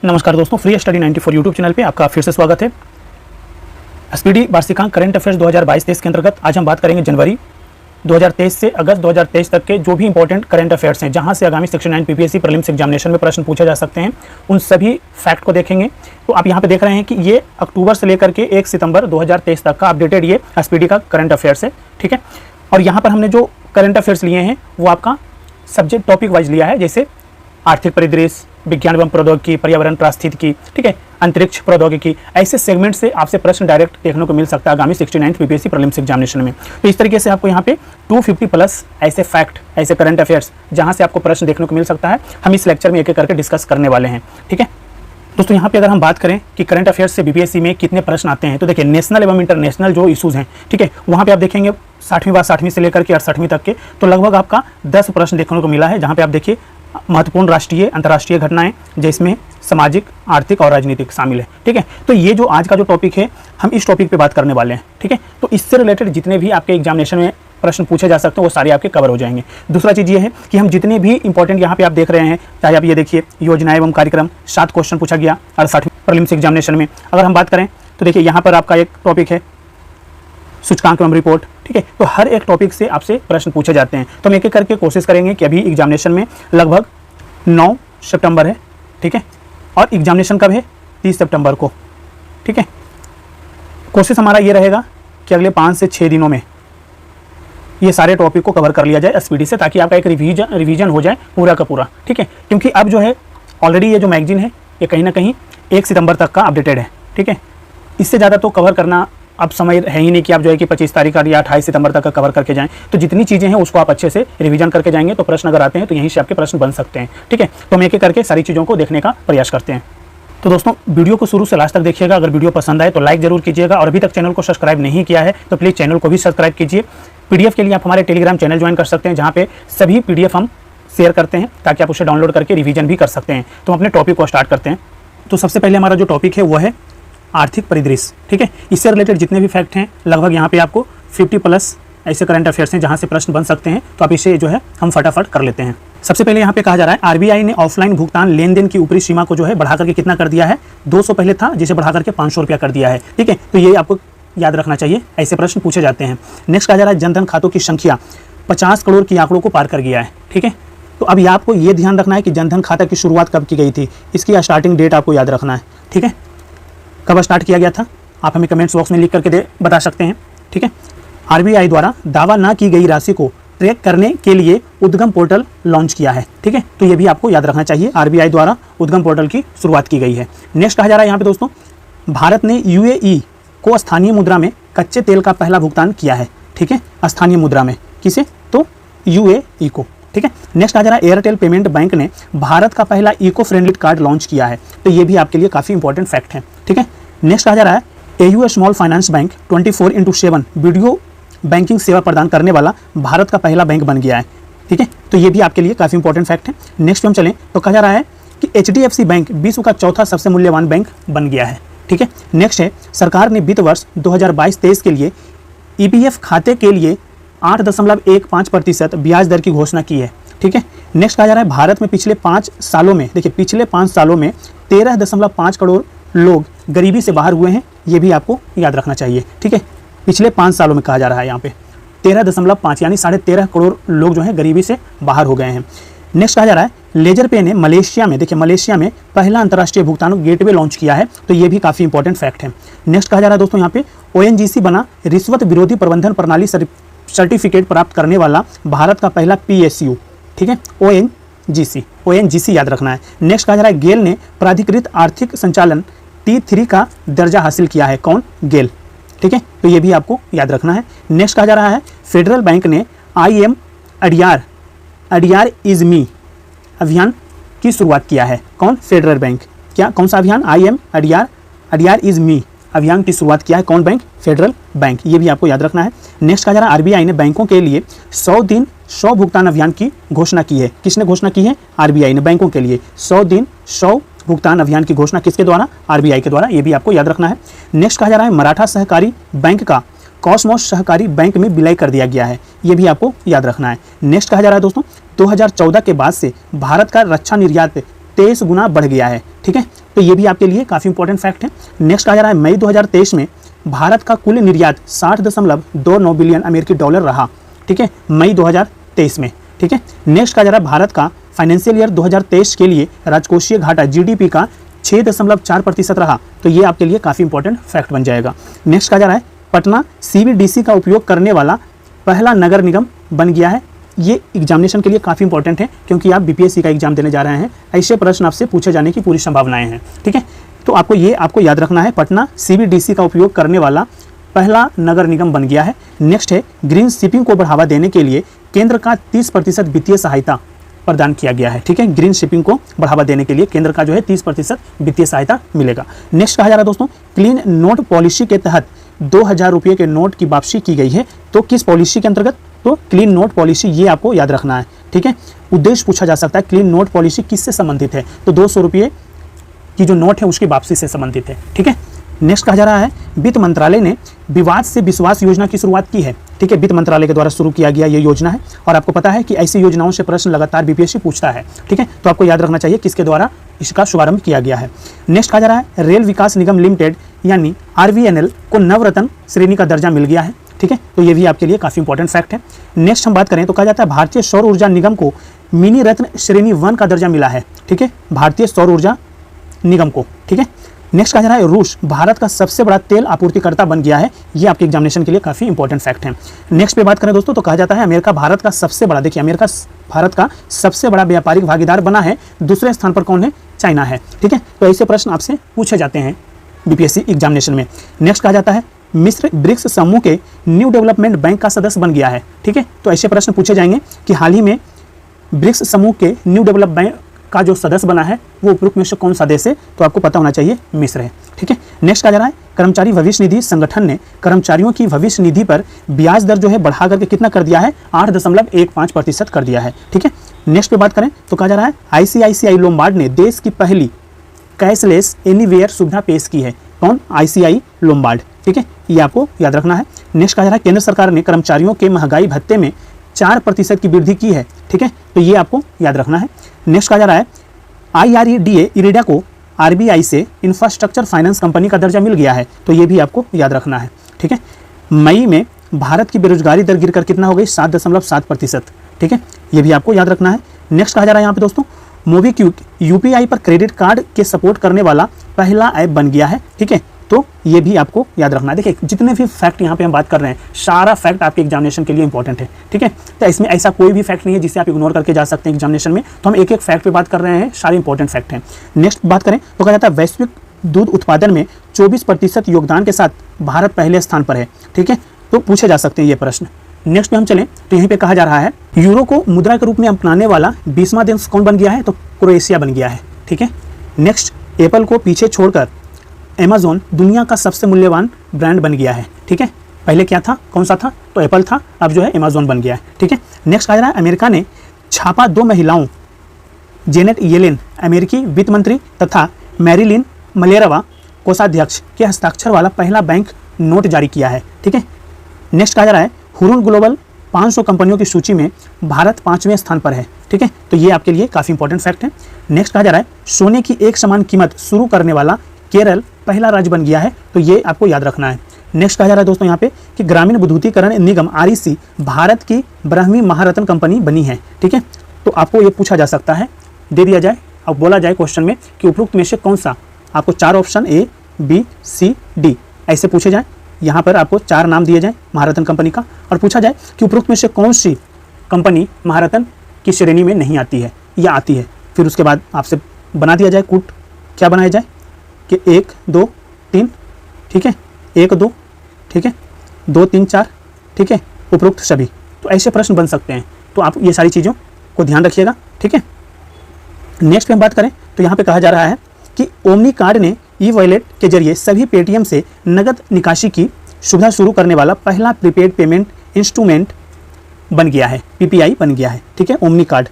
नमस्कार दोस्तों, free study 94 YouTube channel पे आपका फिर से स्वागत है। एसपीडी वार्षिकांक करंट अफेयर्स 2022-23 के अंतर्गत आज हम बात करेंगे जनवरी 2023 से अगस्त 2023 तक के जो भी इंपॉर्टेंट करंट अफेयर्स हैं, जहां से आगामी सेक्शन 9 पीपीएससी प्रीलिम्स एग्जामिनेशन में प्रश्न पूछे जा सकते हैं, उन सभी फैक्ट को देखेंगे। तो आप यहाँ पे देख रहे हैं कि ये अक्टूबर से लेकर के 1 सितंबर 2023 तक का अपडेटेड ये एसपीडी का करंट अफेयर्स है, ठीक है। और यहाँ पर हमने जो करंट अफेयर्स लिए हैं वो आपका सब्जेक्ट टॉपिक वाइज लिया है, जैसे आर्थिक परिदृश्य, विज्ञान एवं प्रौद्योगिकी, पर्यावरण पारिस्थितिकी, ठीक है, अंतरिक्ष प्रौद्योगिकी, ऐसे सेगमेंट से आपसे प्रश्न डायरेक्ट देखने को मिल सकता है आगामी 69 पीपीएससी प्रीलिम्स एग्जामिनेशन में। तो इस तरीके से आपको यहाँ पे 250 प्लस ऐसे फैक्ट, ऐसे करंट अफेयर्स जहाँ से आपको प्रश्न देखने को मिल सकता है, हम इस लेक्चर में एक एक करके डिस्कस करने वाले हैं, ठीक है। दोस्तों यहाँ पे अगर हम बात करें कि करंट अफेयर्स से बीपीएससी में कितने प्रश्न आते हैं, तो देखिए नेशनल एवं इंटरनेशनल जो इशूज़ हैं, ठीक है, वहाँ पे आप देखेंगे 60वीं से लेकर के 68वीं तक के, तो लगभग आपका 10 प्रश्न देखने को मिला है, जहाँ पे आप देखिए महत्वपूर्ण राष्ट्रीय अंतर्राष्ट्रीय घटनाएं जिसमें सामाजिक, आर्थिक और राजनीतिक शामिल है, ठीक है। तो ये जो आज का जो टॉपिक है, हम इस टॉपिक पे बात करने वाले हैं, ठीक है। तो इससे रिलेटेड जितने भी आपके एग्जामिनेशन में प्रश्न पूछे जा सकते हैं वो सारे आपके कवर हो जाएंगे। दूसरा चीज़ ये है कि हम जितने भी इंपॉर्टेंट यहाँ पे आप देख रहे हैं, चाहे आप ये देखिए योजना एवं कार्यक्रम 7 क्वेश्चन पूछा गया 68 प्रीलिम्स एग्जामिनेशन में। अगर हम बात करें तो देखिए यहाँ पर आपका एक टॉपिक है सूचकांक एवं रिपोर्ट, ठीक है। तो हर एक टॉपिक से आपसे प्रश्न पूछे जाते हैं, तो हम एक एक करके कोशिश करेंगे कि अभी एग्जामिनेशन में लगभग 9 सितंबर है, ठीक है, और एग्जामिनेशन कब है 30 सितंबर को, ठीक है। कोशिश हमारा ये रहेगा कि अगले 5 से 6 दिनों में ये सारे टॉपिक को कवर कर लिया जाए एसपीडी से, ताकि आपका एक रिवीजन हो जाए पूरा का पूरा, ठीक है। क्योंकि अब जो है ऑलरेडी ये जो मैगजीन है ये कहीं ना कहीं 1 सितंबर तक का अपडेटेड है, ठीक है। इससे ज़्यादा तो कवर करना अब समय है ही नहीं कि आप जो है कि 25 तारीख का या 28 सितंबर तक का कवर करके जाएं। तो जितनी चीज़ें हैं उसको आप अच्छे से रिवीजन करके जाएंगे, तो प्रश्न अगर आते हैं तो यहीं से आपके प्रश्न बन सकते हैं, ठीक है। तो हम एक एक करके सारी चीज़ों को देखने का प्रयास करते हैं। तो दोस्तों वीडियो को शुरू से लास्ट तक देखिएगा। अगर वीडियो पसंद आए तो लाइक जरूर कीजिएगा, और अभी तक चैनल को सब्सक्राइब नहीं किया है तो प्लीज़ चैनल को भी सब्सक्राइब कीजिए। पीडीएफ के लिए आप हमारे टेलीग्राम चैनल ज्वाइन कर सकते हैं, जहाँ पे सभी पीडीएफ हम शेयर करते हैं, ताकि आप उसे डाउनलोड करके रिवीजन भी कर सकते हैं। तो हम अपने टॉपिक को स्टार्ट करते हैं। तो सबसे पहले हमारा जो टॉपिक है वो है आर्थिक परिदृश्य, ठीक है। इससे रिलेटेड जितने भी फैक्ट हैं लगभग यहाँ पे आपको 50 प्लस ऐसे करंट अफेयर्स हैं जहाँ से प्रश्न बन सकते हैं, तो आप इसे जो है हम फटाफट कर लेते हैं। सबसे पहले यहाँ पे कहा जा रहा है आरबीआई ने ऑफलाइन भुगतान लेन देन की ऊपरी सीमा को जो है बढ़ा करके कितना कर दिया है, 200 पहले था जिसे बढ़ा करके 500 रुपया कर दिया है, ठीक है। तो ये आपको याद रखना चाहिए, ऐसे प्रश्न पूछे जाते हैं। नेक्स्ट कहा जा रहा है जनधन खातों की संख्या 50 करोड़ की आंकड़ों को पार कर गया है, ठीक है। तो अब आपको ये ध्यान रखना है कि जनधन खाता की शुरुआत कब की गई थी, इसकी स्टार्टिंग डेट आपको याद रखना है, ठीक है। कब स्टार्ट किया गया था आप हमें कमेंट्स बॉक्स में लिख करके बता सकते हैं, ठीक है। आरबीआई द्वारा दावा ना की गई राशि को ट्रैक करने के लिए उद्गम पोर्टल लॉन्च किया है, ठीक है। तो ये भी आपको याद रखना चाहिए, आरबीआई द्वारा उद्गम पोर्टल की शुरुआत की गई है। नेक्स्ट कहा जा रहा है यहाँ पे दोस्तों, भारत ने यूएई को स्थानीय मुद्रा में कच्चे तेल का पहला भुगतान किया है, ठीक है। स्थानीय मुद्रा में किसे, तो यूएई को, ठीक है। नेक्स्ट आ जा रहा है एयरटेल पेमेंट बैंक ने भारत का पहला इको फ्रेंडली कार्ड लॉन्च किया है, तो ये भी आपके लिए काफ़ी इंपॉर्टेंट फैक्ट है, ठीक है। नेक्स्ट आ जा रहा है AU small finance bank 24/7 video banking सेवा प्रदान करने वाला भारत का पहला बैंक बन गया है, ठीक है। तो ये भी आपके लिए काफ़ी इंपॉर्टेंट फैक्ट है। नेक्स्ट हम चलें तो कहा जा रहा है कि एचडीएफसी बैंक विश्व का चौथा सबसे मूल्यवान बैंक बन गया है, ठीक है। नेक्स्ट है सरकार ने वित्त वर्ष 2022-23 के लिए ईपीएफ खाते के लिए 8.15% ब्याज दर की घोषणा की है, ठीक है। नेक्स्ट कहा जा रहा है भारत में पिछले 5 सालों में, देखिए पिछले 5 सालों में 13.5 करोड़ लोग गरीबी से बाहर हुए हैं, ये भी आपको याद रखना चाहिए, ठीक है। पिछले 5 सालों में कहा जा रहा है यहाँ पे 13.5 यानी 13.5 करोड़ लोग जो हैं गरीबी से बाहर हो गए हैं। नेक्स्ट कहा जा रहा है लेजर पे ने मलेशिया में, देखिए मलेशिया में पहला अंतर्राष्ट्रीय भुगतान गेटवे लॉन्च किया है, तो ये भी काफ़ी इंपॉर्टेंट फैक्ट है। नेक्स्ट कहा जा रहा है दोस्तों यहाँ पे ओएनजीसी बना रिश्वत विरोधी प्रबंधन प्रणाली सर्टिफिकेट प्राप्त करने वाला भारत का पहला पीएसयू, ठीक है, ओएनजीसी याद रखना है। नेक्स्ट कहा जा रहा है गेल ने प्राधिकृत आर्थिक संचालन T3 का दर्जा हासिल किया है, कौन, गेल, ठीक है। तो ये भी आपको याद रखना है। नेक्स्ट कहा जा रहा है फेडरल बैंक ने IM अडियार इज मी अभियान की शुरुआत किया है, कौन, फेडरल बैंक, क्या, कौन सा अभियान, IM अडियार इज मी अभियान की शुरुआत किया है, कौन बैंक, फेडरल बैंक, ये भी आपको याद रखना है। नेक्स्ट कहा जा रहा है आरबीआई ने बैंकों के लिए 100 दिन 100 भुगतान अभियान की घोषणा की है, किसने घोषणा की है, आरबीआई ने बैंकों के लिए 100 दिन 100 भुगतान अभियान की घोषणा किसके द्वारा, आरबीआई के द्वारा, ये भी आपको याद रखना है। नेक्स्ट कहा जा रहा है मराठा सहकारी बैंक का कॉस्मोस सहकारी बैंक में विलय कर दिया गया है, ये भी आपको याद रखना है। नेक्स्ट कहा जा रहा है दोस्तों 2014 के बाद से भारत का रक्षा निर्यात 23 गुना बढ़ गया है। ठीक है, तो ये भी आपके लिए काफ़ी इंपॉर्टेंट फैक्ट है। नेक्स्ट कहा जा रहा है मई 2023 में भारत का कुल निर्यात 60.29 बिलियन अमेरिकी डॉलर रहा। ठीक है, मई 2023 में। ठीक है, नेक्स्ट कहा जा रहा है भारत का फाइनेंशियल ईयर 2023 के लिए राजकोषीय घाटा जीडीपी का 6.4% रहा। तो ये आपके लिए काफ़ी इंपॉर्टेंट फैक्ट बन जाएगा। नेक्स्ट कहा जा रहा है पटना सीबीडीसी का उपयोग करने वाला पहला नगर निगम बन गया है। ये एग्जामिनेशन के लिए काफ़ी इंपॉर्टेंट है क्योंकि आप बीपीएससी का एग्जाम देने जा रहे हैं, ऐसे प्रश्न आपसे पूछे जाने की पूरी संभावनाएं हैं। ठीक है, तो आपको याद रखना है पटना सीबीडीसी का उपयोग करने वाला पहला नगर निगम बन गया है। नेक्स्ट है ग्रीन शिपिंग को बढ़ावा देने के लिए केंद्र का 30% वित्तीय सहायता प्रदान किया गया है। ठीक है, ग्रीन शिपिंग को बढ़ावा देने के लिए केंद्र का जो है 30% वित्तीय सहायता मिलेगा। नेक्स्ट कहा जा रहा है दोस्तों क्लीन नोट पॉलिसी के तहत 2000 रुपये के नोट की वापसी की गई है। तो किस पॉलिसी के अंतर्गत? तो क्लीन नोट पॉलिसी, ये आपको याद रखना है। ठीक है, उद्देश्य पूछा जा सकता है क्लीन नोट पॉलिसी किससे संबंधित है? तो 200 रुपये की जो नोट है उसकी वापसी से संबंधित है। ठीक है, नेक्स्ट कहा जा रहा है वित्त मंत्रालय ने विवाद से विश्वास योजना की शुरुआत की है। ठीक है, वित्त मंत्रालय के द्वारा शुरू किया गया ये योजना है और आपको पता है कि ऐसी योजनाओं से प्रश्न लगातार बीपीएससी पूछता है। ठीक है, तो आपको याद रखना चाहिए किसके द्वारा इसका शुभारंभ किया गया है। नेक्स्ट कहा जा रहा है रेल विकास निगम लिमिटेड यानी RVNL को नवरत्न श्रेणी का दर्जा मिल गया है। ठीक है, तो ये भी आपके लिए काफ़ी इंपॉर्टेंट फैक्ट है। नेक्स्ट हम बात करें तो कहा जाता है भारतीय सौर ऊर्जा निगम को मिनी रत्न श्रेणी 1 का दर्जा मिला है। ठीक है, भारतीय सौर ऊर्जा निगम को। ठीक है, नेक्स्ट कहा जा रहा है रूस भारत का सबसे बड़ा तेल आपूर्तिकर्ता बन गया है। ये आपके एग्जामिनेशन के लिए काफ़ी इंपॉर्टेंट फैक्ट है। नेक्स्ट पे बात करें दोस्तों तो कहा जाता है अमेरिका भारत का सबसे बड़ा, देखिए अमेरिका भारत का सबसे बड़ा व्यापारिक भागीदार बना है। दूसरे स्थान पर कौन है? चाइना है। ठीक है, तो ऐसे प्रश्न आपसे पूछे जाते हैं बीपीएससी एग्जामिनेशन में। नेक्स्ट कहा जाता है मिस्र ब्रिक्स समूह के न्यू डेवलपमेंट बैंक का सदस्य बन गया है। ठीक है, तो ऐसे प्रश्न पूछे जाएंगे कि हाल ही में ब्रिक्स समूह के न्यू डेवलपमेंट बैंक का जो सदस्य बना है वो उपरोक्त में से कौन सा देश है? तो आपको पता होना चाहिए मिस्र है। ठीक है, नेक्स्ट कहा जा रहा है कर्मचारी भविष्य निधि संगठन ने कर्मचारियों की भविष्य निधि पर ब्याज दर जो है बढ़ा करके कितना कर दिया है? 8.15% कर दिया है। ठीक है, नेक्स्ट पे बात करें तो कहा जा रहा है ICICI लोम्बार्ड ने देश की पहली कैशलेस एनीवेयर सुविधा पेश की है। कौन? ICICI Lombard. ठीक है, ये आपको याद रखना है। नेक्स्ट कहा जा रहा है केंद्र सरकार ने कर्मचारियों के महंगाई भत्ते में 4% की वृद्धि की है। ठीक है, तो ये आपको याद रखना है। नेक्स्ट कहा जा रहा है IREDA इरेडा को RBI से इंफ्रास्ट्रक्चर फाइनेंस कंपनी का दर्जा मिल गया है। तो ये भी आपको याद रखना है। ठीक है, मई में भारत की बेरोजगारी दर गिरकर कितना हो गई? 7.7%। ठीक है, ये भी आपको याद रखना है। नेक्स्ट कहा जा रहा है यहाँ पे दोस्तों मोबीक्विक UPI पर क्रेडिट कार्ड के सपोर्ट करने वाला पहला ऐप बन गया है। ठीक है, तो ये भी आपको याद रखना है। देखिए जितने भी फैक्ट यहाँ पे हम बात कर रहे हैं सारा फैक्ट आपके एग्जामिनेशन के लिए इंपॉर्टेंट है। ठीक है, तो इसमें ऐसा कोई भी फैक्ट नहीं है जिसे आप इग्नोर करके जा सकते हैं एग्जामिनेशन में। तो हम एक एक फैक्ट पे बात कर रहे हैं, सारे इंपॉर्टेंट फैक्ट हैं। नेक्स्ट बात करें तो कहा जाता है वैश्विक दूध उत्पादन में 24% योगदान के साथ भारत पहले स्थान पर है। ठीक है, तो पूछे जा सकते हैं ये प्रश्न। नेक्स्ट पे हम चलें तो यहीं पे कहा जा रहा है यूरो को मुद्रा के रूप में अपनाने वाला 20वां देश कौन बन गया है? तो क्रोएशिया बन गया है। ठीक है, नेक्स्ट एप्पल को पीछे छोड़कर अमेज़न दुनिया का सबसे मूल्यवान ब्रांड बन गया है। ठीक है, पहले क्या था? कौन सा था? तो एप्पल था, अब जो है अमेज़न बन गया है। ठीक है, नेक्स्ट कहा जा रहा है अमेरिका ने छापा 2 महिलाओं जेनेट येलेन अमेरिकी वित्त मंत्री तथा मैरिलिन मलेरवा कोषाध्यक्ष के हस्ताक्षर वाला पहला बैंक नोट जारी किया है। ठीक है, नेक्स्ट कहा जा रहा है हुरुन ग्लोबल 500 कंपनियों की सूची में भारत 5वें स्थान पर है। ठीक है, तो ये आपके लिए काफ़ी इंपॉर्टेंट फैक्ट है। नेक्स्ट कहा जा रहा है सोने की एक समान कीमत शुरू करने वाला केरल पहला राज्य बन गया है। तो ये आपको याद रखना है। नेक्स्ट कहा जा रहा है दोस्तों यहाँ पे कि ग्रामीण विद्युतीकरण निगम REC भारत की 12वीं महारत्न कंपनी बनी है। ठीक है, तो आपको ये पूछा जा सकता है, दे दिया जाए अब बोला जाए क्वेश्चन में कि उपरोक्त में से कौन सा, आपको 4 option A, B, C, D ऐसे पूछे जाए। यहाँ पर आपको 4 नाम दिए जाए महारत्न कंपनी का और पूछा जाए कि उपरोक्त में से कौन सी कंपनी महारत्न की श्रेणी में नहीं आती है या आती है। फिर उसके बाद आपसे बना दिया जाए कूट, क्या बनाया जाए कि 1, 2, 3। ठीक है, 1, 2, ठीक है, 2, 3, 4, ठीक है, उपरोक्त सभी। तो ऐसे प्रश्न बन सकते हैं, तो आप ये सारी चीज़ों को ध्यान रखिएगा। ठीक है, नेक्स्ट पे हम बात करें तो यहाँ पे कहा जा रहा है कि ओमनी कार्ड ने ई-वॉलेट के जरिए सभी पेटीएम से नगद निकासी की सुविधा शुरू करने वाला पहला प्रीपेड पेमेंट इंस्ट्रूमेंट बन गया है, PPI बन गया है। ठीक है, ओमनी कार्ड।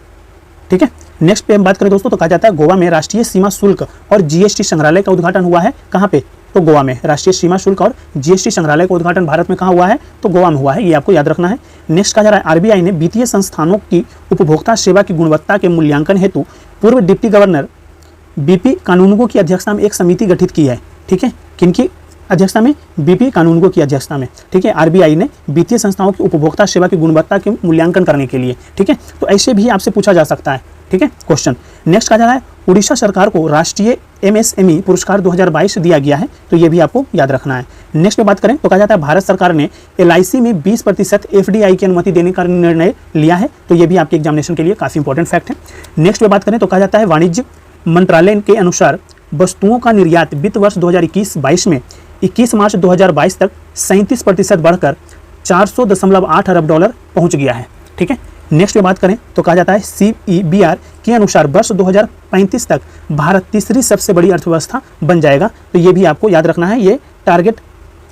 ठीक है, नेक्स्ट पे हम बात करें दोस्तों तो कहा जाता है गोवा में राष्ट्रीय सीमा शुल्क और GST संग्रहालय का उद्घाटन हुआ है। कहाँ पे? तो गोवा में। राष्ट्रीय सीमा शुल्क और GST संग्रहालय का उद्घाटन भारत में कहाँ हुआ है? तो गोवा में हुआ है, ये आपको याद रखना है। नेक्स्ट कहा जा रहा है RBI ने वित्तीय संस्थानों की उपभोक्ता सेवा की गुणवत्ता के मूल्यांकन हेतु पूर्व डिप्टी गवर्नर बीपी कानूनगो की अध्यक्षता में एक समिति गठित की है, ठीक है, किनकी अध्यक्षता में? बीपी कानूनगो की अध्यक्षता में, ठीक है, आरबीआई ने वित्तीय संस्थाओं की उपभोक्ता सेवा की गुणवत्ता के मूल्यांकन करने के लिए, ठीक है। तो ऐसे भी आपसे पूछा जा सकता है, ठीक है, क्वेश्चन। नेक्स्ट कहा जा रहा है उड़ीसा सरकार को राष्ट्रीय एमएसएमई पुरस्कार 2022 दिया गया है, तो ये भी आपको याद रखना है। नेक्स्ट पे बात करें तो कहा जाता है भारत सरकार ने एलआईसी में 20% एफडीआई की अनुमति देने का निर्णय लिया है, तो ये भी आपके एग्जामिनेशन के लिए काफी इंपॉर्टेंट फैक्ट है। नेक्स्ट पे बात करें तो कहा जाता है वाणिज्य मंत्रालय के अनुसार वस्तुओं का निर्यात वित्त वर्ष 2021-22 में 21 मार्च 2022 तक 37% बढ़कर 400.8 अरब डॉलर पहुंच गया है, ठीक है। नेक्स्ट पे बात करें तो कहा जाता है सीईबीआर के अनुसार वर्ष 2035 तक भारत तीसरी सबसे बड़ी अर्थव्यवस्था बन जाएगा, तो ये भी आपको याद रखना है, ये टारगेट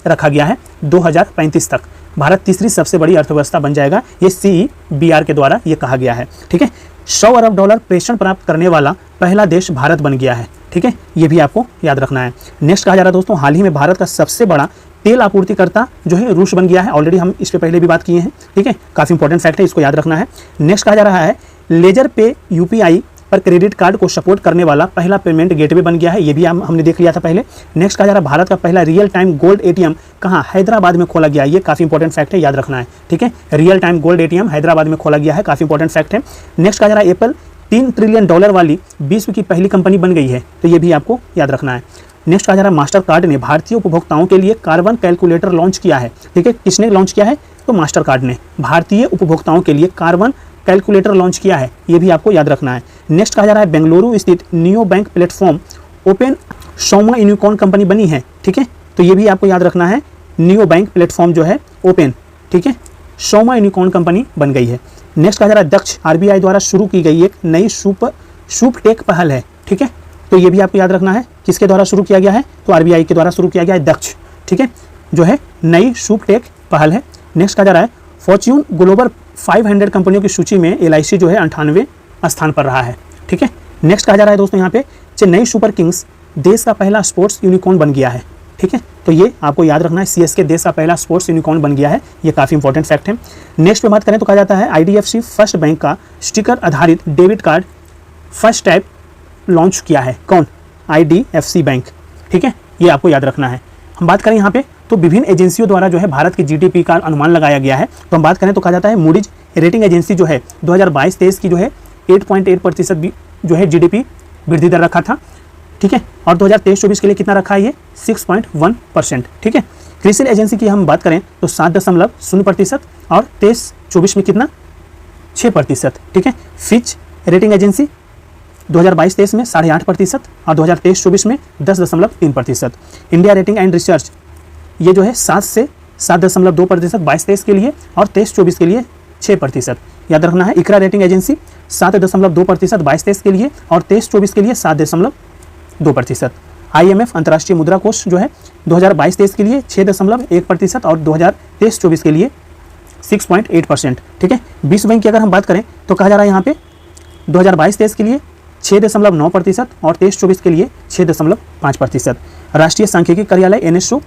रखा गया है 2035 तक भारत तीसरी सबसे बड़ी अर्थव्यवस्था बन जाएगा, ये सीईबीआर के द्वारा ये कहा गया है, ठीक है। 100 अरब डॉलर प्रेषण प्राप्त करने वाला पहला देश भारत बन गया है, ठीक है, ये भी आपको याद रखना है। नेक्स्ट कहा जा रहा है दोस्तों हाल ही में भारत का सबसे बड़ा तेल आपूर्तिकर्ता जो है रूस बन गया है, ऑलरेडी हम इस पे पहले भी बात किए हैं, ठीक है, काफी इंपॉर्टेंट फैक्ट है, इसको याद रखना है। नेक्स्ट कहा जा रहा है लेजर पे यूपीआई पर क्रेडिट कार्ड को सपोर्ट करने वाला पहला पेमेंट गेटवे बन गया है, ये भी हमने देख लिया था पहले। नेक्स्ट कहा जा रहा है भारत का पहला रियल टाइम गोल्ड एटीएम कहाँ? हैदराबाद में खोला गया, ये काफी इंपॉर्टेंट फैक्ट है, याद रखना है, ठीक है, real time gold ATM Hyderabad में खोला गया है, काफी इंपॉर्टेंट फैक्ट है। नेक्स्ट कहा जा रहा है एप्पल $3 ट्रिलियन वाली विश्व की पहली कंपनी बन गई है, तो ये भी आपको याद रखना है। नेक्स्ट कहा जा रहा है मास्टर कार्ड ने भारतीय उपभोक्ताओं के लिए कार्बन कैलकुलेटर लॉन्च किया है, ठीक है, किसने लॉन्च किया है? तो मास्टर कार्ड ने भारतीय उपभोक्ताओं के लिए कार्बन कैलकुलेटर लॉन्च किया है, ये भी आपको याद रखना है। नेक्स्ट कहा जा रहा है बेंगलुरु स्थित neo bank platform open Soma unicorn company बनी है, ठीक है, तो ये भी आपको याद रखना है, नियो बैंक प्लेटफॉर्म जो है ओपन, ठीक है, सोमा यूनिकॉर्न कंपनी बन गई है। नेक्स्ट कहा जा रहा है दक्ष आरबीआई द्वारा शुरू की गई एक नई सुप टेक पहल है, ठीक है, तो ये भी आपको याद रखना है, किसके द्वारा शुरू किया गया है? तो आरबीआई के द्वारा शुरू किया गया है दक्ष, ठीक है, जो है नई सुप टेक पहल है। नेक्स्ट कहा जा रहा है फॉर्च्यून ग्लोबल 500 कंपनियों की सूची में एलआईसी जो है 98वें स्थान पर रहा है, ठीक है। नेक्स्ट कहा जा रहा है दोस्तों यहाँ पे चेन्नई सुपर किंग्स देश का पहला स्पोर्ट्स यूनिकॉर्न बन गया है, ठीक है, तो ये आपको याद रखना है, सीएसके देश का पहला स्पोर्ट्स यूनिकॉर्न बन गया है, ये काफी इंपॉर्टेंट फैक्ट है। नेक्स्ट पे बात करें तो कहा जाता है आईडीएफसी फर्स्ट बैंक का स्टिकर आधारित debit card first type launch किया है, कौन? आईडीएफसी बैंक, ठीक है, ये आपको याद रखना है। हम बात करें यहाँ पे तो विभिन्न एजेंसियों द्वारा जो है भारत की जीडीपी का अनुमान लगाया गया है, तो हम बात करें तो कहा जाता है मूडीज रेटिंग एजेंसी जो है 2022-23 की जो है 8.8% जो है जीडीपी वृद्धि दर रखा था, ठीक है, और 2023-24 के लिए कितना रखा है? ये 6.1%, ठीक है। क्रिसिल एजेंसी की हम बात करें तो 7.0% और 23-24 में कितना? 6%, ठीक है। फिच रेटिंग एजेंसी 2022-23 में 8.5% और 2023-24 में 10.3%। इंडिया रेटिंग एंड रिसर्च ये जो है 7 से 7.2% 22-23 के लिए और 23-24 के लिए 6%, याद रखना है। इकरा रेटिंग एजेंसी 7.2% 22-23 के लिए और 23-24 के लिए 7.2%। IMF अंतर्राष्ट्रीय मुद्रा कोष जो है 2022-23 के लिए 6.1% और 2023-24 के लिए 6.8%, ठीक है। विश्व बैंक की अगर हम बात करें तो कहा जा रहा है यहाँ पे 2022-23 के लिए 6.9% और 23-24 के लिए 6.5%। राष्ट्रीय सांख्यिकी कार्यालय NSO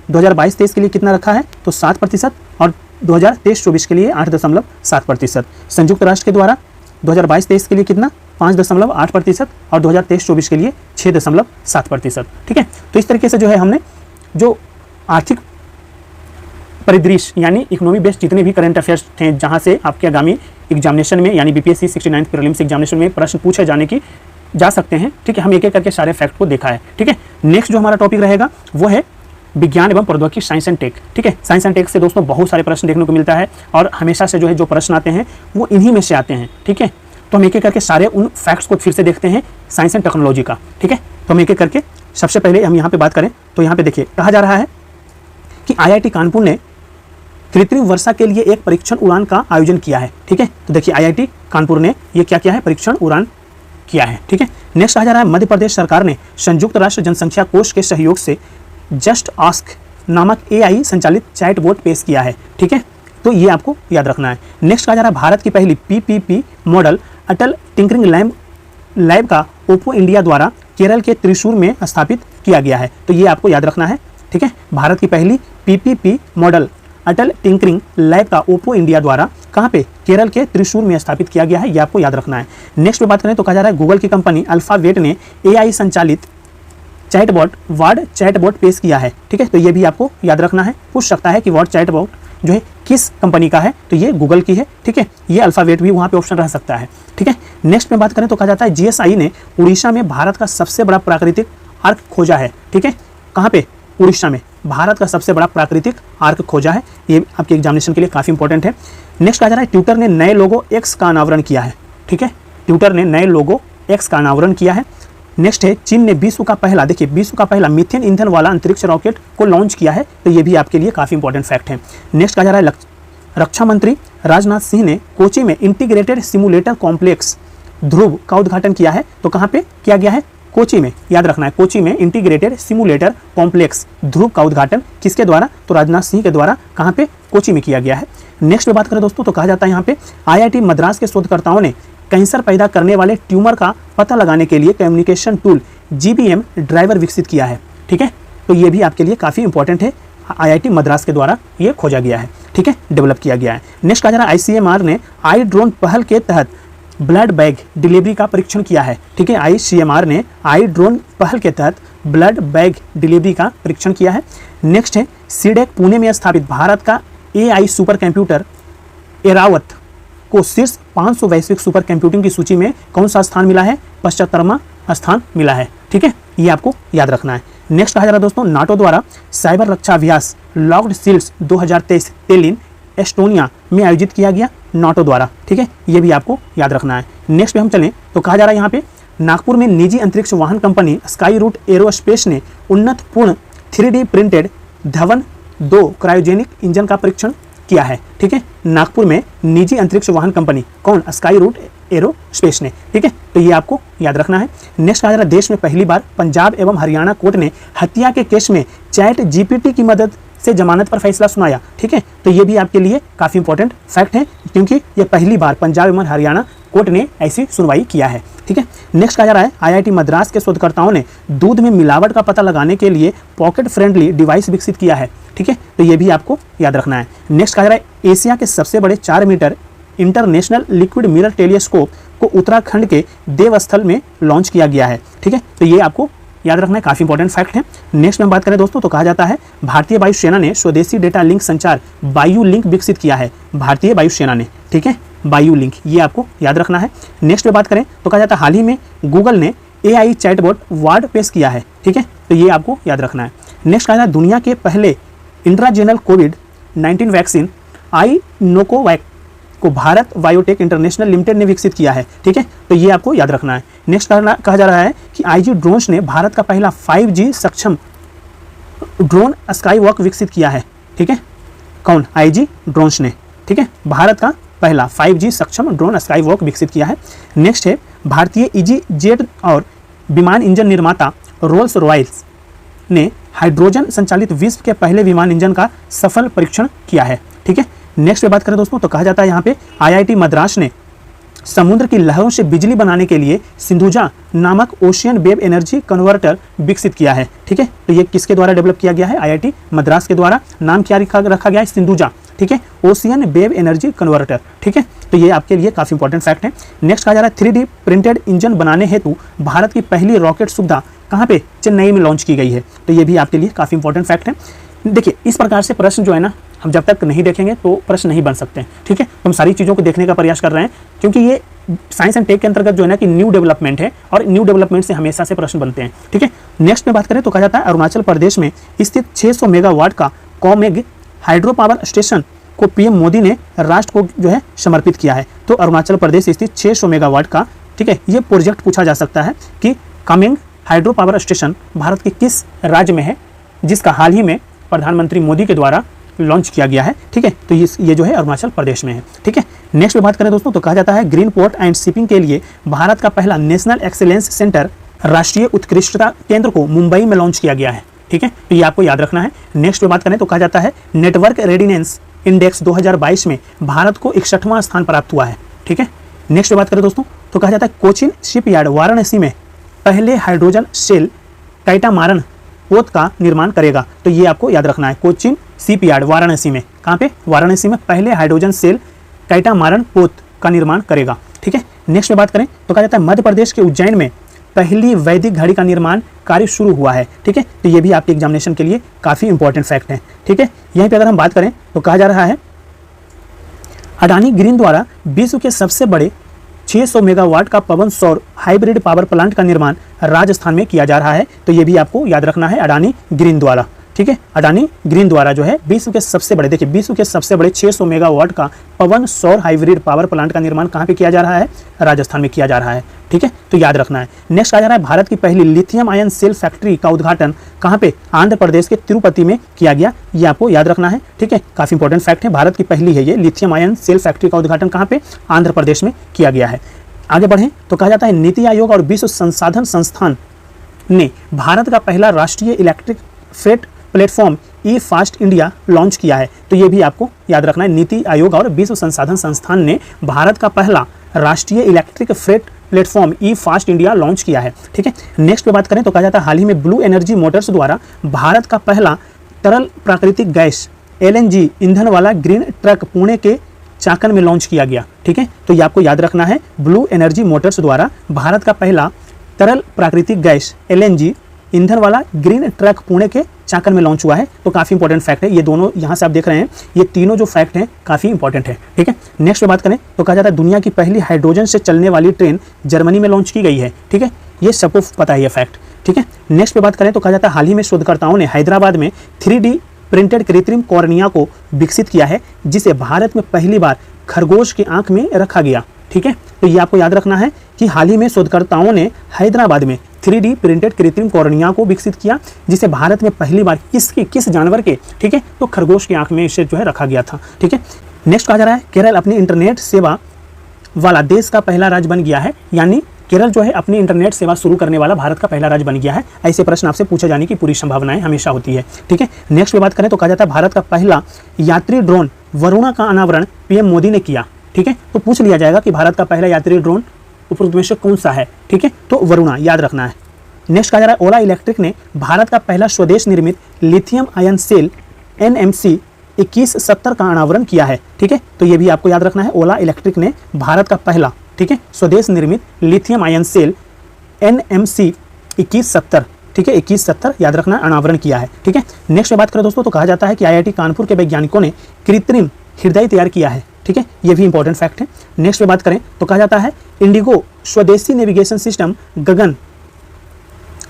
2022-23 के लिए कितना रखा है? तो 7% और 2023-24 के लिए 8.7%। संयुक्त राष्ट्र के द्वारा 2022-23 के लिए कितना? 5.8% और 2023-24 के लिए 6.7%, ठीक है। तो इस तरीके से जो है हमने जो आर्थिक परिदृश्य यानी इकोनॉमी बेस्ड जितने भी करंट अफेयर्स थे जहां से आपके आगामी एग्जामिनेशन में यानी बीपीएससी 69 प्रीलिम्स एग्जामिनेशन में प्रश्न पूछे जाने की जा सकते हैं, ठीक है, हम एक एक करके सारे फैक्ट को देखा है, ठीक है। नेक्स्ट जो हमारा टॉपिक रहेगा वो है विज्ञान एवं प्रौद्योगिकी साइंस एंड टेक, ठीक है। साइंस एंड टेक से दोस्तों बहुत सारे प्रश्न देखने को मिलता है और हमेशा से जो है जो प्रश्न आते हैं वो इन्हीं में से आते हैं, ठीक है। तो हम एक एक करके सारे उन फैक्ट्स को फिर से देखते हैं साइंस एंड टेक्नोलॉजी का, ठीक है। तो हम एक एक करके सबसे पहले हम यहाँ पे बात करें तो यहाँ पे देखिए कहा जा रहा है कि IIT कानपुर ने कृत्रिम वर्षा के लिए एक परीक्षण उड़ान का आयोजन किया है, ठीक है। तो देखिए IIT कानपुर ने ये क्या किया है? परीक्षण उड़ान किया है, ठीक है। नेक्स्ट कहा जा रहा है मध्य प्रदेश सरकार ने संयुक्त राष्ट्र जनसंख्या कोष के सहयोग से जस्ट आस्क नामक AI संचालित चैट बोट पेश किया है, ठीक है। तो ये आपको याद रखना है। नेक्स्ट कहा जा रहा है भारत की पहली PPP मॉडल अटल टिंकरिंग लैब का ओप्पो इंडिया द्वारा केरल के त्रिशूर में स्थापित किया गया है, तो ये आपको याद रखना है, ठीक है। भारत की पहली PPP मॉडल अटल टिंकरिंग लैब का ओप्पो इंडिया द्वारा कहाँ पे, केरल के त्रिशूर में स्थापित किया गया है, ये आपको याद रखना है। नेक्स्ट पे बात करें तो कहा जा रहा है गूगल की कंपनी अल्फाबेट ने AI संचालित चैटबॉट वर्ड चैटबॉट पेश किया है। ठीक है, तो ये भी आपको याद रखना है। पूछ सकता है कि वर्ड चैटबॉट जो है किस कंपनी का है, तो ये गूगल की है। ठीक है, ये अल्फाबेट भी वहाँ पे ऑप्शन रह सकता है। ठीक है, नेक्स्ट में बात करें तो कहा जाता है GSI ने उड़ीसा में भारत का सबसे बड़ा प्राकृतिक आर्क खोजा है। ठीक है, कहाँ पे, उड़ीसा में भारत का सबसे बड़ा प्राकृतिक आर्क खोजा है। ये आपके एग्जामिनेशन के लिए काफ़ी इंपॉर्टेंट है। नेक्स्ट कहा जा रहा है ट्विटर ने नए लोगो X का अनावरण किया है। ठीक है, ट्विटर ने नए लोगो X का अनावरण किया है। नेक्स्ट है चीन ने विश्व का पहला, देखिए विश्व का पहला मीथेन ईंधन वाला अंतरिक्ष रॉकेट को लॉन्च किया है, तो ये भी आपके लिए काफ़ी इंपॉर्टेंट फैक्ट है। नेक्स्ट कहा जा रहा है रक्षा मंत्री राजनाथ सिंह ने कोची में इंटीग्रेटेड सिमुलेटर कॉम्प्लेक्स ध्रुव का उद्घाटन किया है। तो कहाँ पे किया गया है, कोची में, याद रखना है, कोची में इंटीग्रेटेड सिमुलेटर कॉम्प्लेक्स ध्रुव का उद्घाटन किसके द्वारा, तो राजनाथ सिंह के द्वारा कहाँ पे, कोची में किया गया है। नेक्स्ट पे बात करें दोस्तों तो कहा जाता है यहाँ पे IIT मद्रास के शोधकर्ताओं ने कैंसर पैदा करने वाले ट्यूमर का पता लगाने के लिए कम्युनिकेशन टूल GBM ड्राइवर विकसित किया है। ठीक है, तो ये भी आपके लिए काफ़ी इंपॉर्टेंट है, IIT मद्रास के द्वारा ये खोजा गया है। ठीक है, डेवलप किया गया है। नेक्स्ट कहा जा रहा है ICMR ने आई ड्रोन पहल के तहत ब्लड बैग डिलीवरी का परीक्षण किया है। ठीक है, ICMR ने आई ड्रोन पहल के तहत ब्लड बैग डिलीवरी का परीक्षण किया है। नेक्स्ट है सीडेक पुणे में स्थापित भारत का AI सुपर कंप्यूटर एरावत को शीर्ष 500 वैश्विक सुपर कंप्यूटिंग की सूची में कौन सा स्थान मिला है, 75वां स्थान मिला है। ठीक है, ये आपको याद रखना है। नेक्स्ट कहा जा रहा है दोस्तों नाटो द्वारा साइबर रक्षा अभ्यास लॉक्ड सील्स 2023 तेलिन एस्टोनिया में आयोजित किया गया नाटो द्वारा। ठीक है, ये भी आपको याद रखना है। नेक्स्ट पे हम चलें तो कहा जा रहा है यहाँ पे नागपुर में निजी अंतरिक्ष वाहन कंपनी स्काई रूट एरोस्पेस ने उन्नत पूर्ण 3D printed Dhawan 2 cryogenic engine का परीक्षण किया है। ठीक है, नागपुर में निजी अंतरिक्ष वाहन कंपनी कौन, स्काई रूट एरोस्पेस ने। ठीक है, तो ये आपको याद रखना है। नेक्स्ट कहा जा रहा है देश में पहली बार पंजाब एवं हरियाणा कोर्ट ने हत्या के केस में चैट GPT की मदद से जमानत पर फैसला सुनाया। ठीक है, तो ये भी आपके लिए काफ़ी इंपॉर्टेंट फैक्ट है, क्योंकि ये पहली बार पंजाब एवं हरियाणा कोर्ट ने ऐसी सुनवाई किया है। ठीक है, नेक्स्ट कहा जा रहा है IIT मद्रास के शोधकर्ताओं ने दूध में मिलावट का पता लगाने के लिए पॉकेट फ्रेंडली डिवाइस विकसित किया है। ठीक है, तो ये भी आपको याद रखना है। नेक्स्ट कहा जा रहा है एशिया के सबसे बड़े 4 metre international liquid mirror telescope को उत्तराखंड के देवस्थल में लॉन्च किया गया है। ठीक है, तो ये आपको याद रखना है, काफ़ी इंपॉर्टेंट फैक्ट है। नेक्स्ट में बात करें दोस्तों तो कहा जाता है भारतीय वायुसेना ने स्वदेशी डेटा लिंक संचार वायु लिंक विकसित किया है। भारतीय वायुसेना ने, ठीक है, वायु लिंक, ये आपको याद रखना है। नेक्स्ट में बात करें तो कहा जाता है हाल ही में गूगल ने AI चैटबॉट वर्ड पेश किया है। ठीक है, तो ये आपको याद रखना है। नेक्स्ट कहा जाता है दुनिया के पहले इंट्राजेनल कोविड-19 वैक्सीन आइनोकोवैक को भारत बायोटेक इंटरनेशनल लिमिटेड ने विकसित किया है। ठीक है, तो ये आपको याद रखना है। नेक्स्ट कहा जा रहा है कि IG ड्रोन्स ने भारत का पहला 5G सक्षम ड्रोन स्काई वॉक विकसित किया है। ठीक है, कौन, IG ड्रोन्स ने। ठीक है, भारत का पहला 5G सक्षम ड्रोन स्काई वॉक विकसित किया है। नेक्स्ट है भारतीय EasyJet और विमान इंजन निर्माता रोल्स रॉयल्स ने हाइड्रोजन संचालित विश्व के पहले विमान इंजन का सफल परीक्षण किया है। ठीक है, नेक्स्ट पे बात करें दोस्तों तो कहा जाता है यहाँ पे IIT मद्रास ने समुद्र की लहरों से बिजली बनाने के लिए सिंधुजा नामक ओशियन वेव एनर्जी कन्वर्टर विकसित किया है। ठीक है, तो ये किसके द्वारा डेवलप किया गया है, IIT मद्रास के द्वारा। नाम क्या रखा गया है, सिंधुजा। ठीक है, ओशियन वेव एनर्जी कन्वर्टर। ठीक है, तो ये आपके लिए काफ़ी इंपॉर्टेंट फैक्ट है। नेक्स्ट कहा जा रहा है 3D प्रिंटेड इंजन बनाने हेतु भारत की पहली रॉकेट सुविधा कहाँ पे, चेन्नई में लॉन्च की गई है। तो ये भी आपके लिए काफ़ी इंपॉर्टेंट फैक्ट है। देखिए इस प्रकार से प्रश्न जो है ना, हम जब तक नहीं देखेंगे तो प्रश्न नहीं बन सकते हैं। ठीक है, तो हम सारी चीज़ों को देखने का प्रयास कर रहे हैं, क्योंकि ये साइंस एंड टेक के अंतर्गत जो है ना कि न्यू डेवलपमेंट है, और न्यू डेवलपमेंट से हमेशा से प्रश्न बनते हैं। ठीक है, नेक्स्ट में बात करें तो कहा जाता है अरुणाचल प्रदेश में स्थित 600 मेगावाट का कॉमेग हाइड्रो पावर स्टेशन को PM मोदी ने राष्ट्र को जो है समर्पित किया है। तो अरुणाचल प्रदेश स्थित 600 मेगावाट का, ठीक है, ये प्रोजेक्ट पूछा जा सकता है कि Kameng hydro power station Bharat के किस राज्य में है, जिसका हाल ही में प्रधानमंत्री मोदी के द्वारा लॉन्च किया गया है। ठीक है, तो ये जो है अरुणाचल प्रदेश में है। ठीक है, नेक्स्ट पे बात करें दोस्तों तो कहा जाता है ग्रीन पोर्ट एंड शिपिंग के लिए भारत का पहला नेशनल एक्सीलेंस सेंटर राष्ट्रीय उत्कृष्टता केंद्र को मुंबई में लॉन्च किया गया है। ठीक है, तो ये आपको याद रखना है। नेक्स्ट पे बात करें तो कहा जाता है नेटवर्क रेडिनेंस इंडेक्स 2022 में भारत को 61वां स्थान प्राप्त हुआ है। ठीक है, नेक्स्ट पे बात करें दोस्तों तो कहा जाता है कोचिन शिपयार्ड वाराणसी में पहले हाइड्रोजन सेल कैटामारन पोत का निर्माण करेगा। तो ये आपको याद रखना है, कोचिन शिपयार्ड वाराणसी में कहाँ पे, वाराणसी में पहले हाइड्रोजन सेल कैटामारन पोत का निर्माण करेगा। ठीक है, नेक्स्ट में बात करें तो कहा जाता है मध्य प्रदेश के उज्जैन में पहली वैदिक घड़ी का निर्माण कार्य शुरू हुआ है। ठीक है, तो ये भी आपके एग्जामिनेशन के लिए काफी इंपॉर्टेंट फैक्ट है। ठीक है, यहीं पे अगर हम बात करें तो कहा जा रहा है अडानी ग्रीन द्वारा विश्व के सबसे बड़े 600 मेगावाट का पवन सौर हाइब्रिड पावर प्लांट का निर्माण राजस्थान में किया जा रहा है। तो ये भी आपको याद रखना है, अडानी ग्रीन द्वारा। ठीक है, अडानी ग्रीन द्वारा जो है विश्व के सबसे बड़े, देखिए विश्व के सबसे बड़े 600 मेगावाट का पवन सौर हाइब्रिड पावर प्लांट का निर्माण कहाँ पे किया जा रहा है, राजस्थान में किया जा रहा है। ठीक है, तो याद रखना है। नेक्स्ट आ जा रहा है भारत की पहली लिथियम आयन सेल फैक्ट्री का उद्घाटन कहाँ पे, आंध्र प्रदेश के तिरुपति में किया गया। ये आपको याद रखना है। ठीक है, काफी इंपॉर्टेंट फैक्ट है, भारत की पहली है ये लिथियम आयन सेल फैक्ट्री का उद्घाटन कहाँ पे, आंध्र प्रदेश में किया गया है। आगे बढ़ें तो कहा जाता है नीति आयोग और विश्व संसाधन संस्थान ने भारत का पहला राष्ट्रीय इलेक्ट्रिक फ्रेट प्लेटफॉर्म ई फास्ट इंडिया लॉन्च किया है। तो ये भी आपको याद रखना है, नीति आयोग और विश्व संसाधन संस्थान ने भारत का पहला राष्ट्रीय इलेक्ट्रिक फ्रेट प्लेटफॉर्म ई फास्ट इंडिया लॉन्च किया है। ठीक है, नेक्स्ट पे बात करें तो कहा जाता है हाल ही में ब्लू एनर्जी मोटर्स द्वारा भारत का पहला तरल प्राकृतिक गैस LNG ईंधन वाला ग्रीन ट्रक पुणे के चाकन में लॉन्च किया गया। ठीक है, तो ये आपको याद रखना है, ब्लू एनर्जी मोटर्स द्वारा भारत का पहला तरल प्राकृतिक गैस LNG ईंधन वाला ग्रीन ट्रक पुणे के चाकन में लॉन्च हुआ है। तो काफी इंपॉर्टेंट फैक्ट है ये दोनों, यहाँ से आप देख रहे हैं ये तीनों जो फैक्ट हैं काफी इंपॉर्टेंट है। ठीक है, नेक्स्ट पे बात करें तो कहा जाता है दुनिया की पहली हाइड्रोजन से चलने वाली ट्रेन जर्मनी में लॉन्च की गई है। ठीक है, ये सबको पता है ये फैक्ट। ठीक है, नेक्स्ट पे बात करें तो कहा जाता है हाल ही में शोधकर्ताओं ने हैदराबाद में 3D प्रिंटेड कृत्रिम कॉर्निया को विकसित किया है, जिसे भारत में पहली बार खरगोश की आंख में रखा गया। ठीक है, तो ये आपको याद रखना है कि हाल ही में शोधकर्ताओं ने हैदराबाद में 3D प्रिंटेड कृत्रिम कॉर्निया को विकसित किया, जिसे भारत में पहली बार किस जानवर के, ठीक है, तो खरगोश की आंख में इसे जो है रखा गया था। ठीक है, नेक्स्ट कहा जा रहा है केरल अपनी इंटरनेट सेवा वाला देश का पहला राज्य बन गया है, यानी केरल जो है अपनी इंटरनेट सेवा शुरू करने वाला भारत का पहला राज्य बन गया है। ऐसे प्रश्न आपसे पूछे जाने की पूरी संभावनाएं हमेशा होती है। ठीक है, नेक्स्ट पे बात करें तो कहा जाता है भारत का पहला यात्री ड्रोन वरुणा का अनावरण PM मोदी ने किया। ठीक है, तो पूछ लिया जाएगा कि भारत का पहला यात्री ड्रोन उपरोक्त में से कौन सा है। ठीक है, तो वरुणा याद रखना है। नेक्स्ट कहा जा रहा है ओला इलेक्ट्रिक ने भारत का पहला स्वदेश निर्मित लिथियम आयन सेल NMC 2170 का अनावरण किया है। ठीक है, तो ये भी आपको याद रखना है, ओला इलेक्ट्रिक ने भारत का पहला, ठीक है, स्वदेश निर्मित लिथियम आयन सेल NMC 2170, ठीक है, 2170 याद रखना, अनावरण किया है। ठीक है, नेक्स्ट बात करें दोस्तों तो कहा जाता है कि IIT कानपुर के वैज्ञानिकों ने कृत्रिम हृदय तैयार किया है। ठीक है, ये भी इंपॉर्टेंट फैक्ट है। नेक्स्ट पे बात करें तो कहा जाता है इंडिगो स्वदेशी नेविगेशन सिस्टम गगन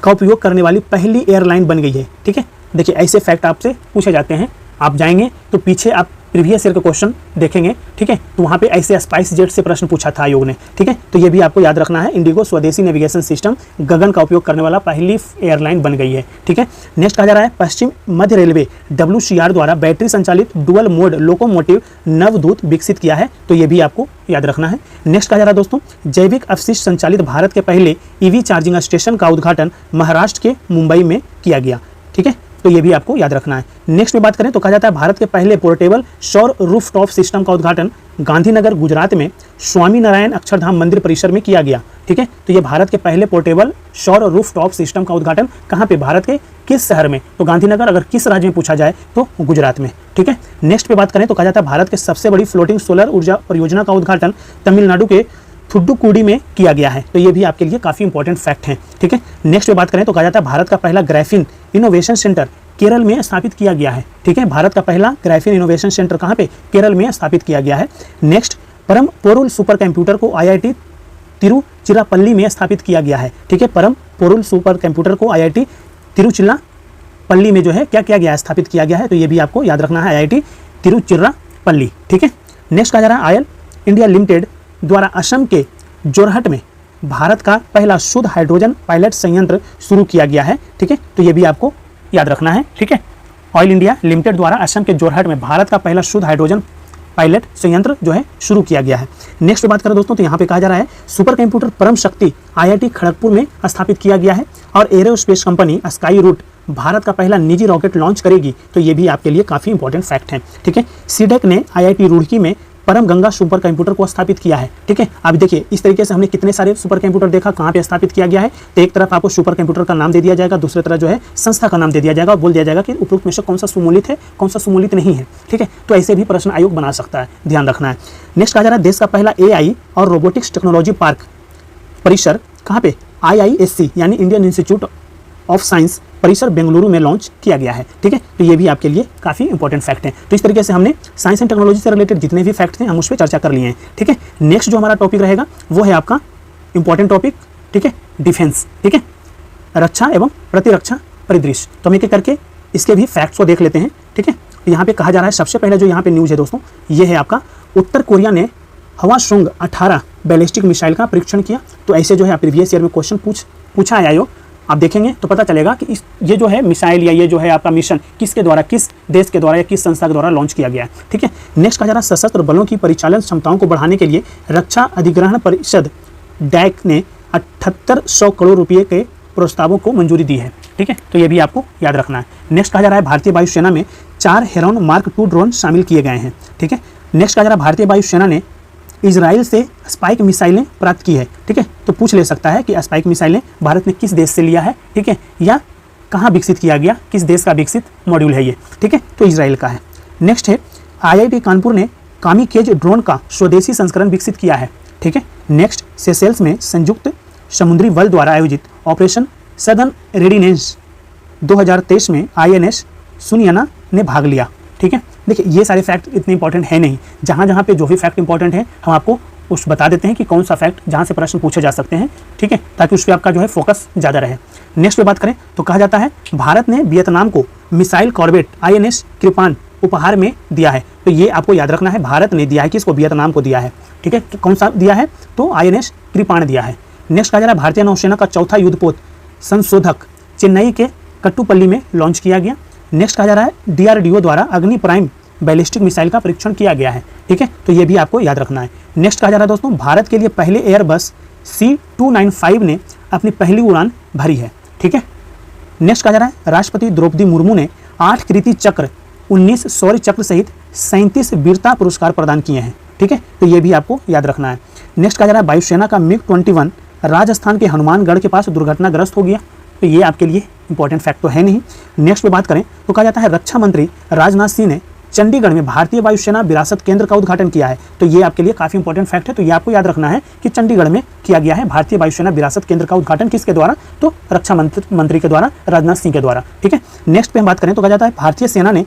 का उपयोग करने वाली पहली एयरलाइन बन गई है। ठीक है, देखिए ऐसे फैक्ट आपसे पूछे जाते हैं, आप जाएंगे तो पीछे आप प्रीवियस ईयर का क्वेश्चन देखेंगे। ठीक है, तो वहाँ पे ऐसे स्पाइस जेट से प्रश्न पूछा था आयोग ने। ठीक है, तो ये भी आपको याद रखना है, इंडिगो स्वदेशी नेविगेशन सिस्टम गगन का उपयोग करने वाला पहली एयरलाइन बन गई है। ठीक है, नेक्स्ट कहा जा रहा है पश्चिम मध्य रेलवे WCR द्वारा बैटरी संचालित डुअल मोड लोकोमोटिव नवदूत विकसित किया है। तो ये भी आपको याद रखना है। नेक्स्ट कहा जा रहा है दोस्तों जैविक अपशिष्ट संचालित भारत के पहले EV चार्जिंग स्टेशन का उद्घाटन महाराष्ट्र के मुंबई में किया गया। ठीक है, तो ये भी आपको याद रखना है। नेक्स्ट में बात करें तो कहा जाता है भारत के पहले पोर्टेबल सौर रूफटॉप सिस्टम का उद्घाटन गांधीनगर गुजरात में स्वामी नारायण अक्षरधाम मंदिर परिसर में किया गया। ठीक है, तो ये भारत के पहले पोर्टेबल सौर रूफटॉप सिस्टम का उद्घाटन कहाँ पे, भारत के किस शहर में, तो गांधीनगर, अगर किस राज्य में पूछा जाए तो गुजरात में। ठीक है, नेक्स्ट पे बात करें तो कहा जाता है भारत के सबसे बड़ी फ्लोटिंग सोलर ऊर्जा परियोजना का उद्घाटन तमिलनाडु के थुड्डुकुडी में किया गया है। तो ये भी आपके लिए काफी इंपॉर्टेंट फैक्ट है। ठीक है, नेक्स्ट पे बात करें तो कहा जाता है भारत का पहला ग्राफीन इनोवेशन सेंटर केरल में स्थापित किया गया है। ठीक है, भारत का पहला ग्राफीन इनोवेशन सेंटर कहाँ पे, केरल में स्थापित किया गया है। नेक्स्ट परम पोरुल सुपर कंप्यूटर को IIT तिरुचिरापल्ली में स्थापित किया गया है। ठीक है, परम पोरुल सुपर कंप्यूटर को IIT तिरुचिरापल्ली में जो है क्या किया गया है, स्थापित किया गया है। तो ये भी आपको याद रखना है, IIT तिरुचिरापल्ली। ठीक है, नेक्स्ट कहा जा रहा है ऑयल इंडिया लिमिटेड द्वारा असम के जोरहट में भारत का पहला शुद्ध हाइड्रोजन पायलट संयंत्र शुरू किया गया है। ठीक है, तो ये भी आपको याद रखना है। ठीक है, ऑयल इंडिया लिमिटेड द्वारा असम के जोरहट में भारत का पहला शुद्ध हाइड्रोजन पायलट संयंत्र जो है शुरू किया गया है। नेक्स्ट बात करें दोस्तों तो यहाँ पे कहा जा रहा है सुपर कंप्यूटर परम शक्ति IIT खड़गपुर में स्थापित किया गया है और aerospace company Skyroot Bharat का पहला निजी रॉकेट लॉन्च करेगी। तो ये भी आपके लिए काफी इंपॉर्टेंट फैक्ट है। ठीक है, सीडेक ने IIT रुड़की में परम गंगा सुपर कंप्यूटर को स्थापित किया है। ठीक है, अब देखिए इस तरीके से हमने कितने सारे सुपर कंप्यूटर देखा, कहाँ पे स्थापित किया गया है। तो एक तरफ आपको सुपर कंप्यूटर का नाम दे दिया जाएगा, दूसरी तरफ जो है संस्था का नाम दे दिया जाएगा, बोल दिया जाएगा कि उपरोक्त में से कौन सा सुमूलित है, कौन सा सुमूलित नहीं है। ठीक है, तो ऐसे भी प्रश्न आयोग बना सकता है, ध्यान रखना है। नेक्स्ट कहा जा रहा है देश का पहला AI और रोबोटिक्स टेक्नोलॉजी पार्क परिसर कहाँ पे, IISC यानी इंडियन इंस्टीट्यूट ऑफ साइंस परिसर बेंगलुरु में लॉन्च किया गया है। ठीक है, तो ये भी आपके लिए काफ़ी इंपॉर्टेंट फैक्ट है। तो इस तरीके से हमने साइंस एंड टेक्नोलॉजी से रिलेटेड जितने भी फैक्ट थे हम उस पर चर्चा कर लिए हैं। ठीक है, नेक्स्ट जो हमारा टॉपिक रहेगा वो है आपका इंपॉर्टेंट टॉपिक, ठीक है, डिफेंस। ठीक है, रक्षा एवं प्रतिरक्षा परिदृश्य। तो हम एक एक करके इसके भी फैक्ट्स को देख लेते हैं। ठीक है, तो यहाँ पे कहा जा रहा है सबसे पहले जो यहाँ पे न्यूज़ है दोस्तों, ये है आपका उत्तर कोरिया ने हवाशुंग 18 बैलिस्टिक मिसाइल का परीक्षण किया। तो ऐसे जो है प्रीवियस ईयर में क्वेश्चन पूछा है आयोग, आप देखेंगे तो पता चलेगा कि ये जो है मिसाइल या ये जो है आपका मिशन किसके द्वारा, किस देश के द्वारा या किस संस्था के द्वारा लॉन्च किया गया है। ठीक है, नेक्स्ट कहा जा रहा है सशस्त्र बलों की परिचालन क्षमताओं को बढ़ाने के लिए रक्षा अधिग्रहण परिषद डैक ने 7800 करोड़ रुपये के प्रस्तावों को मंजूरी दी है। ठीक है, तो ये भी आपको याद रखना है। नेक्स्ट कहा जा रहा है भारतीय वायुसेना में 4 हेरॉन मार्क 2 ड्रोन शामिल किए गए हैं। ठीक है, नेक्स्ट कहा जा रहा है भारतीय वायुसेना ने इजराइल से स्पाइक मिसाइलें प्राप्त की है। ठीक है, तो पूछ ले सकता है कि स्पाइक मिसाइलें भारत ने किस देश से लिया है, ठीक है, या कहाँ विकसित किया गया, किस देश का विकसित मॉड्यूल है ये। ठीक है, तो इजराइल का है। नेक्स्ट है IIT कानपुर ने कामिकेज ड्रोन का स्वदेशी संस्करण विकसित किया है। ठीक है, नेक्स्ट सेशेल्स में संयुक्त समुद्री बल द्वारा आयोजित ऑपरेशन सदर्न रेडिनेस 2023 में INS सुनियाना ने भाग लिया। ठीक है, देखिए ये सारे फैक्ट इतने इंपॉर्टेंट है नहीं, जहाँ जहाँ पे जो भी फैक्ट इंपॉर्टेंट है हम आपको उस बता देते हैं कि कौन सा फैक्ट जहाँ से प्रश्न पूछे जा सकते हैं। ठीक है, ताकि उस पर आपका जो है फोकस ज़्यादा रहे। नेक्स्ट पे बात करें तो कहा जाता है भारत ने वियतनाम को मिसाइल कॉर्वेट INS कृपान उपहार में दिया है। तो ये आपको याद रखना है, भारत ने दिया है, किसको, वियतनाम को दिया है। ठीक है, कौन सा दिया है, तो INS कृपान दिया है। नेक्स्ट कहा जा रहा है भारतीय नौसेना का चौथा युद्धपोत संशोधक चेन्नई के कट्टुपल्ली में लॉन्च किया गया। नेक्स्ट कहा जा रहा है DRDO द्वारा अग्नि प्राइम बैलिस्टिक मिसाइल का परीक्षण किया गया है। ठीक है, तो ये भी आपको याद रखना है। नेक्स्ट कहा जा रहा है दोस्तों भारत के लिए पहले एयरबस C295 ने अपनी पहली उड़ान भरी है। ठीक है, नेक्स्ट कहा जा रहा है राष्ट्रपति द्रौपदी मुर्मू ने 8 कीर्ति चक्र, 19 शौर्य चक्र सहित 37 वीरता पुरस्कार प्रदान किए हैं। ठीक है, तो ये भी आपको याद रखना है। नेक्स्ट कहा जा रहा है वायुसेना का MiG-21 राजस्थान के हनुमानगढ़ के पास दुर्घटनाग्रस्त हो गया। तो ये आपके लिए इंपॉर्टेंट फैक्ट तो है नहीं। नेक्स्ट पे बात करें तो कहा जाता है रक्षा मंत्री राजनाथ सिंह ने चंडीगढ़ में भारतीय वायुसेना विरासत केंद्र का उद्घाटन किया है। तो ये आपके लिए काफ़ी इंपॉर्टेंट फैक्ट है। तो ये आपको याद रखना है कि चंडीगढ़ में किया गया है भारतीय वायुसेना विरासत केंद्र का उद्घाटन किसके द्वारा, तो रक्षा मंत्री के द्वारा, राजनाथ सिंह के द्वारा। ठीक है, नेक्स्ट पे हम बात करें तो कहा जाता है भारतीय सेना ने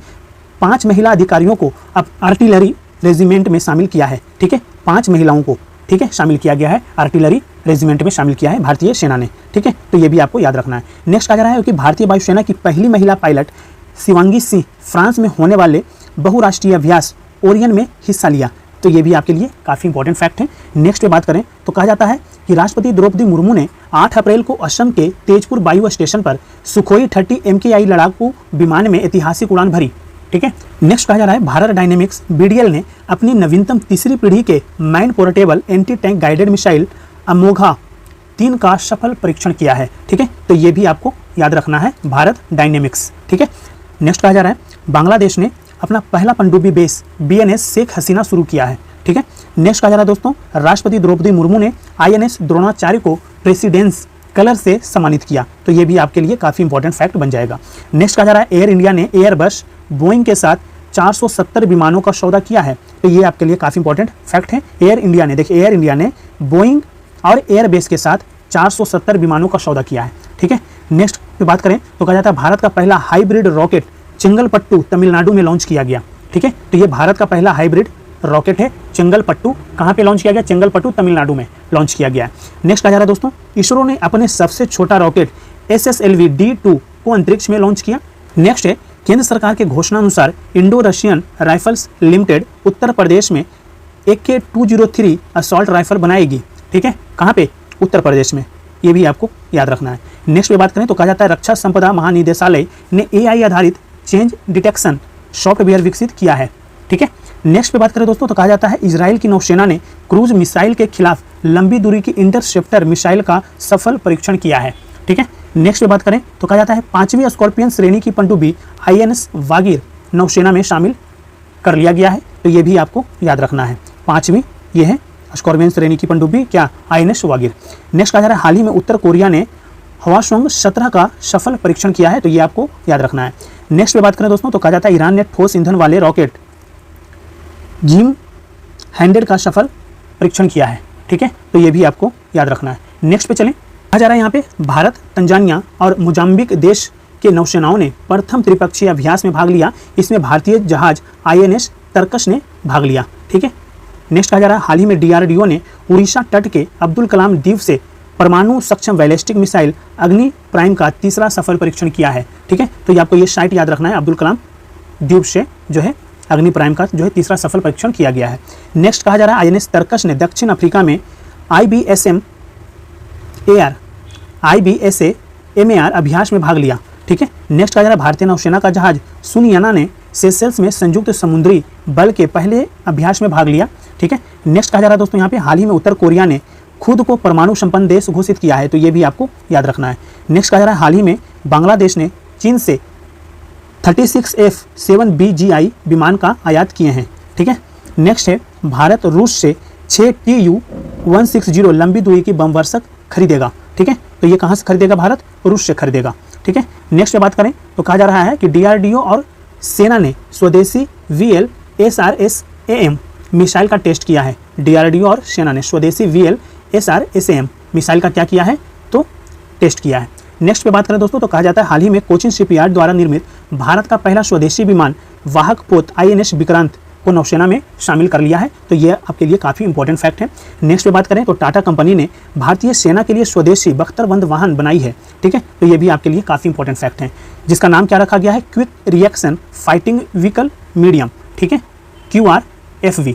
5 महिला अधिकारियों को अब आर्टिलरी रेजिमेंट में शामिल किया है। ठीक है, 5 महिलाओं को, ठीक है, शामिल किया गया है, आर्टिलरी रेजिमेंट में शामिल किया है भारतीय सेना ने। ठीक है, तो ये भी आपको याद रखना है। नेक्स्ट कहा जा रहा है कि भारतीय वायुसेना की पहली महिला पायलट शिवांगी सिंह फ्रांस में होने वाले बहुराष्ट्रीय अभ्यास ओरियन में हिस्सा लिया। तो ये भी आपके लिए काफ़ी इंपॉर्टेंट फैक्ट है। नेक्स्ट पे बात करें तो कहा जाता है कि राष्ट्रपति द्रौपदी मुर्मू ने 8 अप्रैल को असम के तेजपुर वायु स्टेशन पर सुखोई 30 MKI लड़ाकू विमान में ऐतिहासिक उड़ान भरी। ठीक है, नेक्स्ट कहा जा रहा है भारत डायनेमिक्स BDL ने अपनी नवीनतम तीसरी पीढ़ी के man portable anti tank guided missile Amogha 3 का सफल परीक्षण किया है। ठीक है, तो ये भी आपको याद रखना है, भारत डायनेमिक्स। ठीक है, नेक्स्ट कहा जा रहा है बांग्लादेश ने अपना पहला पनडुब्बी बेस BNS शेख हसीना शुरू किया है। ठीक है, नेक्स्ट कहा जा रहा है दोस्तों राष्ट्रपति द्रौपदी मुर्मू ने INS द्रोणाचार्य को प्रेसिडेंस कलर से सम्मानित किया। तो ये भी आपके लिए काफ़ी इंपॉर्टेंट फैक्ट बन जाएगा। नेक्स्ट कहा जा रहा है एयर इंडिया ने एयरबस बोइंग के साथ 470 विमानों का सौदा किया है। तो ये आपके लिए काफ़ी इंपॉर्टेंट फैक्ट है। एयर इंडिया ने, देखिए एयर इंडिया ने बोइंग और एयरबेस के साथ 470 विमानों का सौदा किया है। ठीक है, नेक्स्ट पे बात करें तो कहा जाता है भारत का पहला हाइब्रिड रॉकेट चेंगलपट्टू तमिलनाडु में लॉन्च किया गया। ठीक है, तो ये भारत का पहला हाइब्रिड रॉकेट है चेंगलपट्टू। कहाँ पे लॉन्च किया गया, चेंगलपट्टू तमिलनाडु में लॉन्च किया गया है। नेक्स्ट कहा जा रहा है दोस्तों इसरो ने अपने सबसे छोटा रॉकेट SSLV D2 को अंतरिक्ष में लॉन्च किया। नेक्स्ट है केंद्र सरकार के घोषणा अनुसार Indo Russian rifles limited Uttar Pradesh में AK-203 असॉल्ट राइफल बनाएगी। ठीक है, कहाँ पे, उत्तर प्रदेश में। ये भी आपको याद रखना है। नेक्स्ट पे बात करें तो कहा जाता है रक्षा संपदा महानिदेशालय ने AI आधारित चेंज डिटेक्शन सॉफ्टवेयर विकसित किया है। ठीक है, नेक्स्ट पे बात करें दोस्तों तो कहा जाता है इजराइल की नौसेना ने क्रूज मिसाइल के खिलाफ लंबी दूरी की इंटरसेप्टर मिसाइल का सफल परीक्षण किया है। ठीक है, नेक्स्ट पे बात करें तो कहा जाता है 5वीं स्कॉर्पियन श्रेणी की पनडुब्बी INS वागीर नौसेना में शामिल कर लिया गया है। तो ये भी आपको याद रखना है। 5वीं ये है स्कॉर्पियन श्रेणी की पनडुब्बी क्या INS वागिर। नेक्स्ट कहा जा रहा है हाल ही में उत्तर कोरिया ने हवासोंग 17 का सफल परीक्षण किया है, तो ये आपको याद रखना है। नेक्स्ट पे बात करें दोस्तों तो कहा जाता है ईरान ने ठोस ईंधन वाले रॉकेट जिम 100 का सफल परीक्षण किया है, ठीक है, तो ये भी आपको याद रखना है। नेक्स्ट पे चलें, कहा जा रहा है यहाँ पे भारत, तंजानिया और मोजाम्बिक देश के नौसेनाओं ने प्रथम त्रिपक्षीय अभ्यास में भाग लिया। इसमें भारतीय जहाज INS तरकश ने भाग लिया, ठीक है। नेक्स्ट कहा जा रहा है हाल ही में DRDO ने उड़ीसा तट के अब्दुल कलाम द्वीप से परमाणु सक्षम बैलिस्टिक मिसाइल अग्नि प्राइम का तीसरा सफल परीक्षण किया है, ठीक है, तो ये आपको ये साइट याद रखना है, अब्दुल कलाम द्वीप से जो है अग्नि प्राइम का जो है तीसरा सफल परीक्षण किया गया है। नेक्स्ट कहा जा रहा है INS तरकश ने दक्षिण अफ्रीका में IBSA MAR अभ्यास में भाग लिया, ठीक है। नेक्स्ट कहा जा रहा है भारतीय नौसेना का जहाज सुनियाना ने सेशेल्स में संयुक्त समुद्री बल के पहले अभ्यास में भाग लिया, ठीक है। नेक्स्ट कहा जा रहा है दोस्तों यहाँ पे हाल ही में उत्तर कोरिया ने खुद को परमाणु संपन्न देश घोषित किया है, तो ये भी आपको याद रखना है। नेक्स्ट कहा जा रहा है हाल ही में बांग्लादेश ने चीन से 36 F-7BGI विमान का आयात किए हैं, ठीक है। नेक्स्ट है भारत रूस से 6 TU-160 लंबी दूरी की बम वर्षक खरीदेगा, ठीक है, तो ये कहाँ से खरीदेगा? भारत रूस से खरीदेगा, ठीक है। नेक्स्ट पे बात करें तो कहा जा रहा है कि DRDO और सेना ने स्वदेशी VLSRSAM मिसाइल का टेस्ट किया है। DRDO और सेना ने स्वदेशी VLSRSAM मिसाइल का क्या किया है? तो टेस्ट किया है। नेक्स्ट पे बात करें दोस्तों तो कहा जाता है हाल ही में कोचिन शिपयार्ड द्वारा निर्मित भारत का पहला स्वदेशी विमान वाहक पोत INS विक्रांत को नौसेना में शामिल कर लिया है, तो ये आपके लिए काफ़ी इंपॉर्टेंट फैक्ट है। नेक्स्ट पे बात करें तो टाटा कंपनी ने भारतीय सेना के लिए स्वदेशी बख्तरबंद वाहन बनाई है, ठीक है, तो ये भी आपके लिए काफ़ी इंपॉर्टेंट फैक्ट है, जिसका नाम क्या रखा गया है? Quick reaction fighting vehicle medium, ठीक है, QRFV।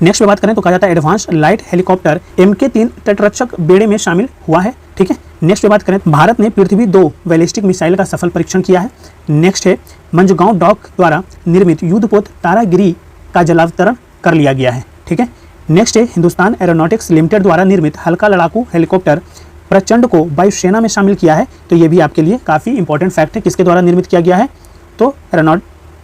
नेक्स्ट पे बात करें तो कहा जाता है एडवांस लाइट हेलीकॉप्टर MK-3 तटरक्षक बेड़े में शामिल हुआ है, ठीक है। नेक्स्ट पे बात करें भारत ने पृथ्वी 2 बैलिस्टिक मिसाइल का सफल परीक्षण किया है। नेक्स्ट है मंझगांव डॉक द्वारा निर्मित युद्धपोत तारागिरी का जलावतरण कर लिया गया है, ठीक है। नेक्स्ट है हिंदुस्तान एरोनॉटिक्स लिमिटेड द्वारा निर्मित हल्का लड़ाकू हेलीकॉप्टर प्रचंड को वायुसेना में शामिल किया है, तो ये भी आपके लिए काफ़ी इंपॉर्टेंट फैक्ट है। किसके द्वारा निर्मित किया गया है? तो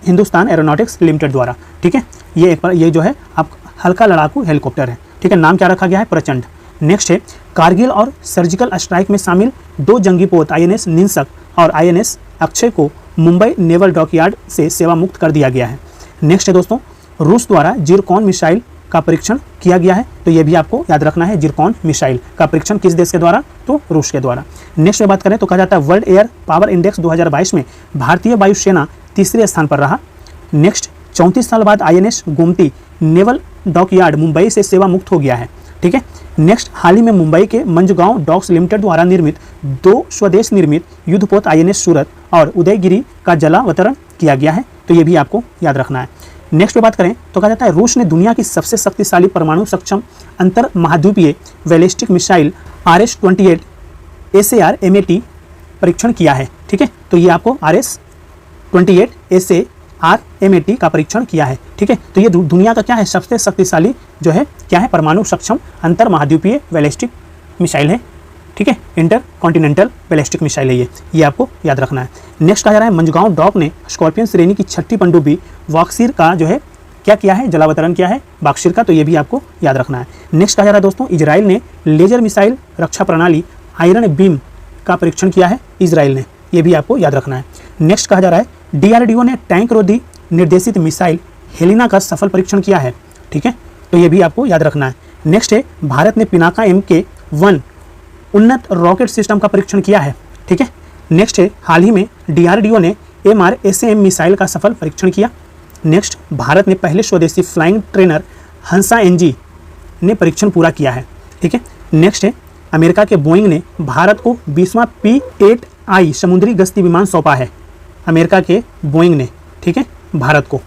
हिंदुस्तान एरोनॉटिक्स लिमिटेड द्वारा, ठीक है। ये जो है आप हल्का लड़ाकू हेलीकॉप्टर है, ठीक है, नाम क्या रखा गया है? प्रचंड। नेक्स्ट है कारगिल और सर्जिकल स्ट्राइक में शामिल 2 जंगी पोत INS निंसक और INS अक्षय को मुंबई नेवल डॉकयार्ड से सेवा मुक्त कर दिया गया है। नेक्स्ट है दोस्तों रूस द्वारा जिरकॉन मिसाइल का परीक्षण किया गया है, तो ये भी आपको याद रखना है। जिरकॉन मिसाइल का परीक्षण किस देश के द्वारा? तो रूस के द्वारा। नेक्स्ट में बात करें तो कहा जाता है वर्ल्ड एयर पावर इंडेक्स 2022 में भारतीय वायुसेना तीसरे स्थान पर रहा। नेक्स्ट 34 साल बाद INS Gomti naval dockyard Mumbai से सेवा मुक्त हो गया है, ठीक है। नेक्स्ट हाल ही में मुंबई के मंझगांव डॉक्स लिमिटेड द्वारा निर्मित 2 स्वदेश निर्मित युद्धपोत INS सूरत और उदयगिरी का जलावतरण किया गया है, तो ये भी आपको याद रखना है। नेक्स्ट पे बात करें तो कहा जाता है रूस ने दुनिया की सबसे शक्तिशाली परमाणु सक्षम अंतर महाद्वीपीय बैलिस्टिक मिसाइल RS-28 SAR-MAT परीक्षण किया है, ठीक है, तो ये आपको RS-28 SAR-MAT का परीक्षण किया है, ठीक है, तो ये दुनिया का क्या है? सबसे शक्तिशाली जो है क्या है? परमाणु सक्षम अंतर महाद्वीपीय बैलिस्टिक मिसाइल है, ठीक है, इंटर कॉन्टिनेंटल बैलिस्टिक मिसाइल है ये आपको याद रखना है। नेक्स्ट कहा जा रहा है मंझगांव डॉक ने स्कॉर्पियन श्रेणी की 6ठी पनडुब्बी वाक्सीर का जो है क्या किया है? जलावतरण किया है वाक्सीर का, तो ये भी आपको याद रखना है। नेक्स्ट कहा जा रहा है दोस्तों इजराइल ने लेजर मिसाइल रक्षा प्रणाली आयरन बीम का परीक्षण किया है इजराइल ने, ये भी आपको याद रखना है। नेक्स्ट कहा जा रहा है DRDO ने टैंक रोधी निर्देशित मिसाइल हेलिना का सफल परीक्षण किया है, ठीक है, तो ये भी आपको याद रखना है। नेक्स्ट है भारत ने पिनाका MK-1 उन्नत रॉकेट सिस्टम का परीक्षण किया है, ठीक है। नेक्स्ट है हाल ही में DRDO ने MRSAM मिसाइल का सफल परीक्षण किया। नेक्स्ट भारत ने पहले स्वदेशी फ्लाइंग ट्रेनर हंसा NG ने परीक्षण पूरा किया है, ठीक है। नेक्स्ट है अमेरिका के बोइंग ने भारत को 20वां P-8I समुद्री गश्ती विमान सौंपा है। अमेरिका के बोइंग ने, ठीक है, भारत को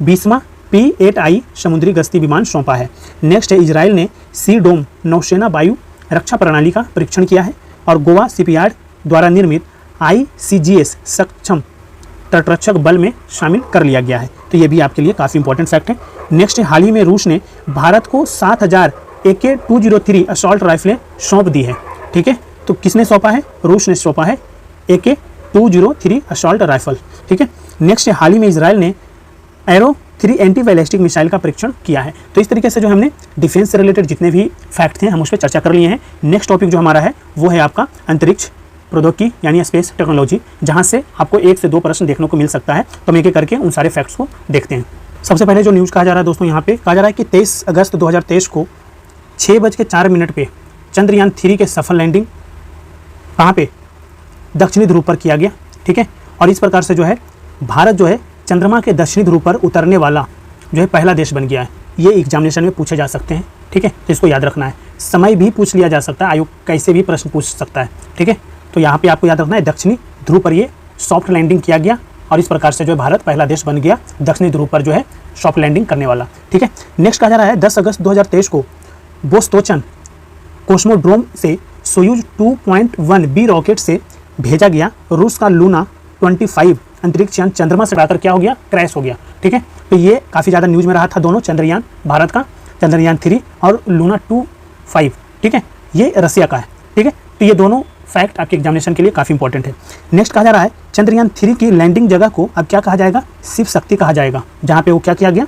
20वां P-8I समुद्री गश्ती विमान सौंपा है। नेक्स्ट है इजराइल ने सी डोम नौसेना वायु रक्षा प्रणाली का परीक्षण किया है और गोवा शिपयार्ड द्वारा निर्मित ICGS सक्षम तटरक्षक बल में शामिल कर लिया गया है, तो ये भी आपके लिए काफ़ी इंपॉर्टेंट फैक्ट है। नेक्स्ट है हाल ही में रूस ने भारत को 7000 AK-203 असॉल्ट राइफलें सौंप दी है, ठीक है, तो किसने सौंपा है? रूस ने सौंपा है AK-203 असॉल्ट राइफल, ठीक है। नेक्स्ट है हाल ही में इजराइल ने एरो 3 एंटी बैलिस्टिक मिसाइल का परीक्षण किया है। तो इस तरीके से जो हमने डिफेंस से रिलेटेड जितने भी फैक्ट थे हम उस पर चर्चा कर लिए हैं। नेक्स्ट टॉपिक जो हमारा है वो है आपका अंतरिक्ष प्रौद्योगिकी यानी स्पेस टेक्नोलॉजी, जहां से आपको 1 से 2 प्रश्न देखने को मिल सकता है। तो हम एक एक करके उन सारे फैक्ट्स को देखते हैं। सबसे पहले जो न्यूज़ कहा जा रहा है दोस्तों, यहाँ पे कहा जा रहा है कि 23 अगस्त 2023 को 6:04 पे चंद्रयान 3 के सफल लैंडिंग कहाँ पे, दक्षिणी ध्रुव पर किया गया। ठीक है, और इस प्रकार से जो है भारत जो है चंद्रमा के दक्षिणी ध्रुव पर उतरने वाला जो है पहला देश बन गया है। ये एग्जामिनेशन में पूछे जा सकते हैं। ठीक है, तो इसको याद रखना है। समय भी पूछ लिया जा सकता है, आयोग कैसे भी प्रश्न पूछ सकता है। ठीक है, तो यहाँ पे आपको याद रखना है दक्षिणी ध्रुव पर ये सॉफ्ट लैंडिंग किया गया और इस प्रकार से जो है भारत पहला देश बन गया दक्षिणी ध्रुव पर जो है सॉफ्ट लैंडिंग करने वाला। ठीक है, नेक्स्ट कहा जा रहा है 10 अगस्त 2023 को बोस्टोचन कोस्मोड्रोम से सोयूज 2.1 बी रॉकेट से भेजा गया रूस का लूना 25 अंतरिक्ष यान चंद्रमा से टकराकर क्या हो गया, क्रैश हो गया। ठीक है, तो ये काफ़ी ज़्यादा न्यूज़ में रहा था दोनों, चंद्रयान भारत का चंद्रयान 3 और लूना 25। ठीक है, ये रसिया का है। ठीक है, तो ये दोनों फैक्ट आपके एग्जामिनेशन के लिए काफ़ी इंपॉर्टेंट है। नेक्स्ट कहा जा रहा है चंद्रयान 3 की लैंडिंग जगह को अब क्या कहा जाएगा, शिव शक्ति कहा जाएगा। जहाँ पे वो क्या किया गया,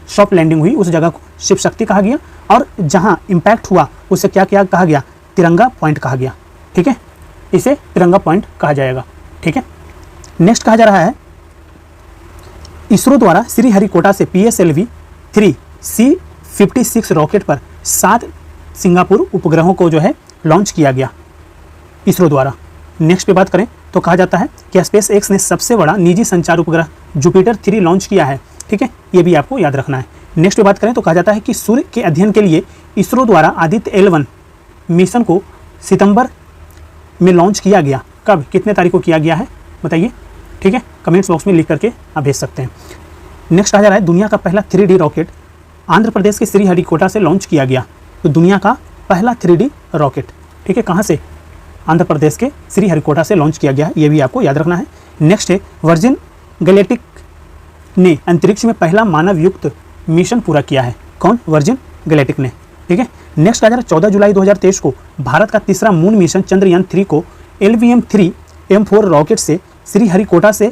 सॉफ्ट लैंडिंग हुई, उस जगह को शिव शक्ति कहा गया और जहाँ इम्पैक्ट हुआ उसे क्या क्या कहा गया, तिरंगा पॉइंट कहा गया। ठीक है, इसे तिरंगा पॉइंट कहा जाएगा। ठीक है, नेक्स्ट कहा जा रहा है इसरो द्वारा श्रीहरिकोटा से PSLV 3 C56 रॉकेट पर 7 सिंगापुर उपग्रहों को जो है लॉन्च किया गया इसरो द्वारा। नेक्स्ट पे बात करें तो कहा जाता है कि स्पेस एक्स ने सबसे बड़ा निजी संचार उपग्रह जुपिटर 3 लॉन्च किया है। ठीक है, ये भी आपको याद रखना है। नेक्स्ट पे बात करें तो कहा जाता है कि सूर्य के अध्ययन के लिए इसरो द्वारा आदित्य L1 मिशन को सितंबर में लॉन्च किया गया। कब, कितने तारीख को किया गया है बताइए। ठीक है, कमेंट्स बॉक्स में लिख करके आप भेज सकते हैं। नेक्स्ट कहा जा रहा है दुनिया का पहला 3D रॉकेट आंध्र प्रदेश के श्रीहरिकोटा से लॉन्च किया गया। तो दुनिया का पहला 3D रॉकेट, ठीक है, कहाँ से, आंध्र प्रदेश के श्रीहरिकोटा से लॉन्च किया गया। ये भी आपको याद रखना है। नेक्स्ट है वर्जिन गैलेक्टिक ने अंतरिक्ष में पहला मानव युक्त मिशन पूरा किया है। कौन, वर्जिन गैलेक्टिक ने। ठीक है, नेक्स्ट कहा जा रहा है 14 जुलाई 2023 को भारत का तीसरा मून मिशन चंद्रयान 3 को LVM-3M4 रॉकेट से श्रीहरिकोटा से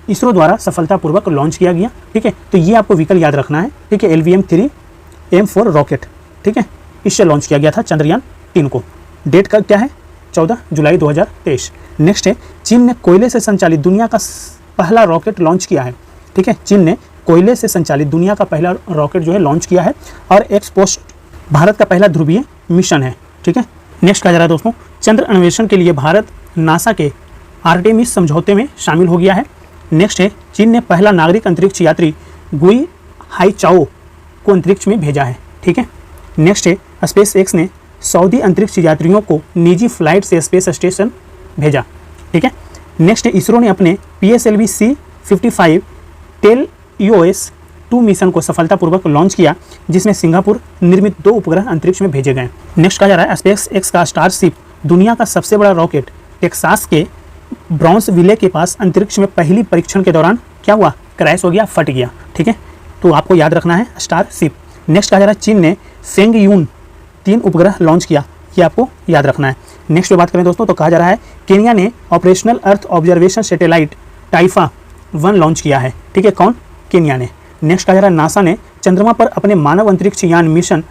इसरो द्वारा सफलतापूर्वक लॉन्च किया गया। ठीक है, तो ये आपको विकल्प याद रखना है। ठीक है, LVM-3M4 रॉकेट, ठीक है, इससे लॉन्च किया गया था चंद्रयान 3 को। डेट का क्या है, 14 जुलाई 2023। नेक्स्ट है चीन ने कोयले से संचालित दुनिया का पहला रॉकेट लॉन्च किया है। ठीक है, चीन ने कोयले से संचालित दुनिया का पहला रॉकेट जो है लॉन्च किया है और एक्सपोस्ट भारत का पहला ध्रुवीय मिशन है। ठीक है, नेक्स्ट कहा जा रहा है दोस्तों चंद्र अन्वेषण के लिए भारत नासा के आर्टेमिस समझौते में शामिल हो गया है। नेक्स्ट है चीन ने पहला नागरिक अंतरिक्ष यात्री गुई हाईचाओ को अंतरिक्ष में भेजा है। ठीक है, नेक्स्ट है स्पेस एक्स ने सऊदी अंतरिक्ष यात्रियों को निजी फ्लाइट से स्पेस स्टेशन भेजा। ठीक है, नेक्स्ट है इसरो ने अपने PSLV C55 tell EOS 2 mission को सफलतापूर्वक लॉन्च किया, जिसमें सिंगापुर निर्मित 2 उपग्रह अंतरिक्ष में भेजे गए। नेक्स्ट कहा जा रहा है स्पेस एक्स का स्टारशिप दुनिया का सबसे बड़ा रॉकेट टेक्सास के ब्राउन्सविले के पास अंतरिक्ष में पहली परीक्षण के दौरान क्या हुआ, क्रैश हो गया, फट गया। ठीक है, तो आपको याद रखना है स्टारशिप। नेक्स्ट कहा जा रहा है चीन ने फेंगयून 3 उपग्रह लॉन्च किया, ये आपको याद रखना है। नेक्स्ट बात करें दोस्तों तो कहा जा रहा है केन्या ने operational earth observation satellite Taifa 1 launch किया है। ठीक है, कौन, केन्या ने। नेक्स्ट कहा जा रहा है नासा ने चंद्रमा पर अपने मानव अंतरिक्ष यान मिशन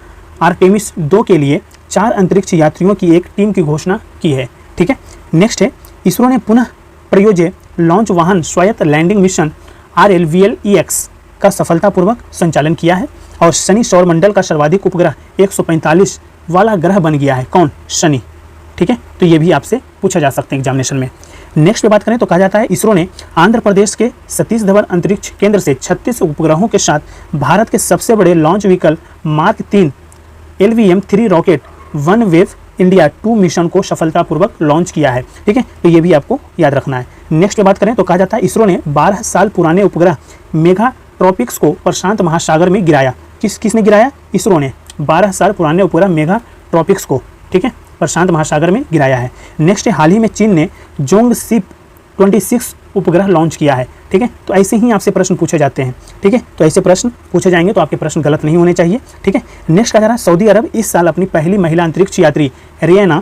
आर्टेमिस 2 के लिए 4 अंतरिक्ष यात्रियों की एक टीम की घोषणा की है। ठीक है, नेक्स्ट है इसरो ने पुनः प्रयोज्य लॉन्च वाहन स्वायत्त लैंडिंग मिशन RLVLEX का सफलतापूर्वक संचालन किया है और शनि सौरमंडल का सर्वाधिक उपग्रह 145 वाला ग्रह बन गया है। कौन, शनि। ठीक है, तो ये भी आपसे पूछा जा सकते हैं एग्जामिनेशन में। नेक्स्ट पे बात करें तो कहा जाता है इसरो ने आंध्र प्रदेश के सतीश धवन अंतरिक्ष केंद्र से 36 उपग्रहों के साथ भारत के सबसे बड़े launch vehicle mark 3 LVM-3 rocket one wave India 2 mission को सफलतापूर्वक लॉन्च किया है। ठीक है, तो ये भी आपको याद रखना है। नेक्स्ट पे बात करें तो कहा जाता है इसरो ने 12 साल पुराने उपग्रह मेगा ट्रॉपिक्स को प्रशांत महासागर में गिराया। किसने गिराया, इसरो ने 12 साल पुराने उपग्रह मेगा ट्रॉपिक्स को, ठीक है, प्रशांत महासागर में गिराया है। नेक्स्ट है हाल ही में चीन ने जोंगसिप 26 उपग्रह लॉन्च किया है। ठीक है, तो ऐसे ही आपसे प्रश्न पूछे जाते हैं। ठीक है, तो ऐसे प्रश्न पूछे जाएंगे तो आपके प्रश्न गलत नहीं होने चाहिए। ठीक है, नेक्स्ट कहा जा रहा है सऊदी अरब इस साल अपनी पहली महिला अंतरिक्ष यात्री रियाना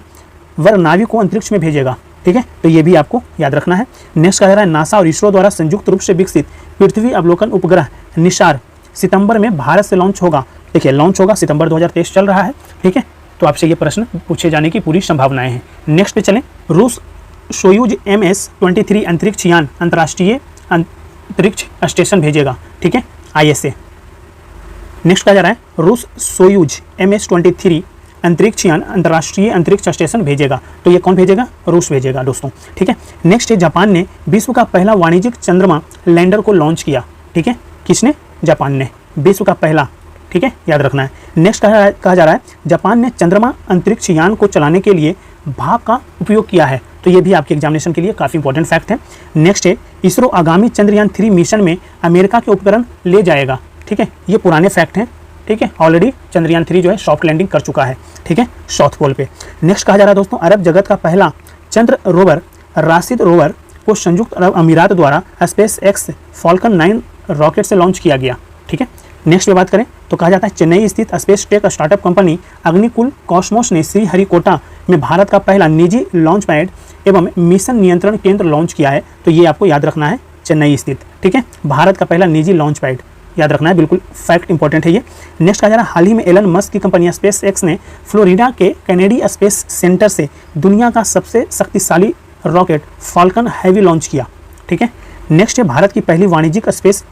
वरनावी को अंतरिक्ष में भेजेगा। ठीक है, तो ये भी आपको याद रखना है। नेक्स्ट कहा जा रहा है नासा और इसरो द्वारा संयुक्त रूप से विकसित पृथ्वी अवलोकन उपग्रह निसार सितंबर में भारत से लॉन्च होगा। देखिए लॉन्च होगा, सितंबर 2023 चल रहा है, ठीक है। तो आपसे ये प्रश्न पूछे जाने की पूरी संभावनाएं हैं। नेक्स्ट पे चलें। रूस सोयूज MS-23 अंतरिक्ष यान अंतर्राष्ट्रीय अंतरिक्ष स्टेशन भेजेगा, ठीक है, ISA। नेक्स्ट कहा जा रहा है रूस सोयूज MS-23 अंतरिक्ष यान अंतर्राष्ट्रीय अंतरिक्ष स्टेशन भेजेगा। तो ये कौन भेजेगा? रूस भेजेगा दोस्तों, ठीक है। नेक्स्ट है जापान ने विश्व का पहला वाणिज्यिक चंद्रमा लैंडर को लॉन्च किया, ठीक है। किसने? जापान ने, विश्व का पहला, ठीक है, याद रखना है। नेक्स्ट कहा जा रहा है जापान ने चंद्रमा अंतरिक्ष यान को चलाने के लिए भाप का उपयोग किया है। तो ये भी आपके एग्जामिनेशन के लिए काफ़ी इंपॉर्टेंट फैक्ट है। नेक्स्ट है इसरो आगामी चंद्रयान 3 मिशन में अमेरिका के उपकरण ले जाएगा, ठीक है। ये पुराने फैक्ट हैं, ठीक है। ऑलरेडी चंद्रयान 3 जो है सॉफ्ट लैंडिंग कर चुका है, ठीक है, साउथ पोल पे। नेक्स्ट कहा जा रहा है दोस्तों अरब जगत का पहला चंद्र रोवर राशिद रोवर को संयुक्त अरब अमीरात द्वारा SpaceX फॉल्कन 9 रॉकेट से लॉन्च किया गया, ठीक है। नेक्स्ट पे बात करें तो कहा जाता है चेन्नई स्थित space tech startup company Agnikul Cosmos ने श्रीहरिकोटा में भारत का पहला निजी लॉन्च पैड एवं मिशन नियंत्रण केंद्र लॉन्च किया है। तो ये आपको याद रखना है, चेन्नई स्थित, ठीक है, भारत का पहला निजी लॉन्च पैड, याद रखना है, बिल्कुल फैक्ट इंपॉर्टेंट है ये। नेक्स्ट कहा जा रहा है हाल ही में एलन मस्क की कंपनी SpaceX ने फ्लोरिडा के कैनेडी स्पेस सेंटर से दुनिया का सबसे शक्तिशाली रॉकेट फॉल्कन हैवी लॉन्च किया, ठीक है। नेक्स्ट है भारत की पहली वाणिज्यिक स्पेस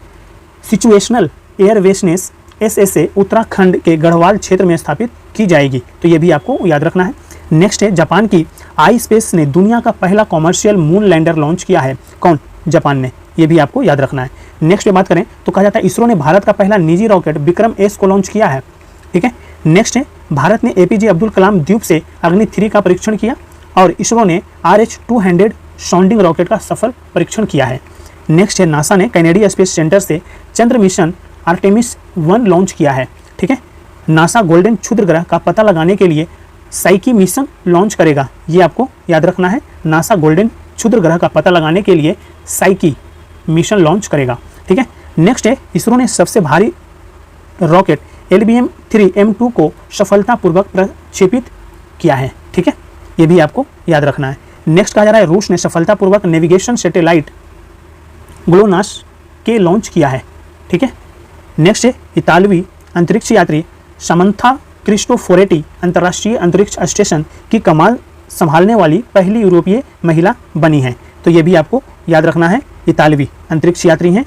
सिचुएशनल एयरवेसनेस SSA उत्तराखंड के गढ़वाल क्षेत्र में स्थापित की जाएगी। तो ये भी आपको याद रखना है। नेक्स्ट है जापान की iSpace ने दुनिया का पहला कॉमर्शियल मून लैंडर लॉन्च किया है। कौन? जापान ने, ये भी आपको याद रखना है। नेक्स्ट पे बात करें तो कहा जाता है इसरो ने भारत का पहला निजी रॉकेट विक्रम S को लॉन्च किया है, ठीक है। नेक्स्ट है भारत ने APJ अब्दुल कलाम द्वीप से अग्नि 3 का परीक्षण किया और इसरो ने RH-200 साउंडिंग रॉकेट का सफल परीक्षण किया है। नेक्स्ट है नासा ने कैनेडी स्पेस सेंटर से चंद्र मिशन आर्टेमिस 1 लॉन्च किया है, ठीक है। नासा गोल्डन क्षुद्र ग्रह का पता लगाने के लिए साइकी मिशन लॉन्च करेगा, ये आपको याद रखना है। नासा गोल्डन क्षुद्र ग्रह का पता लगाने के लिए साइकी मिशन लॉन्च करेगा, ठीक है। नेक्स्ट है इसरो ने सबसे भारी रॉकेट LBM-3 M2 को सफलतापूर्वक प्रक्षेपित किया है, ठीक है, ये भी आपको याद रखना है। नेक्स्ट कहा जा रहा है रूस ने सफलतापूर्वक नेविगेशन सैटेलाइट ग्लोनास के लॉन्च किया है, ठीक है। नेक्स्ट है इतालवी अंतरिक्ष यात्री समंथा क्रिस्टोफोरेटी अंतर्राष्ट्रीय अंतरिक्ष स्टेशन की कमान संभालने वाली पहली यूरोपीय महिला बनी है। तो ये भी आपको याद रखना है, इतालवी अंतरिक्ष यात्री हैं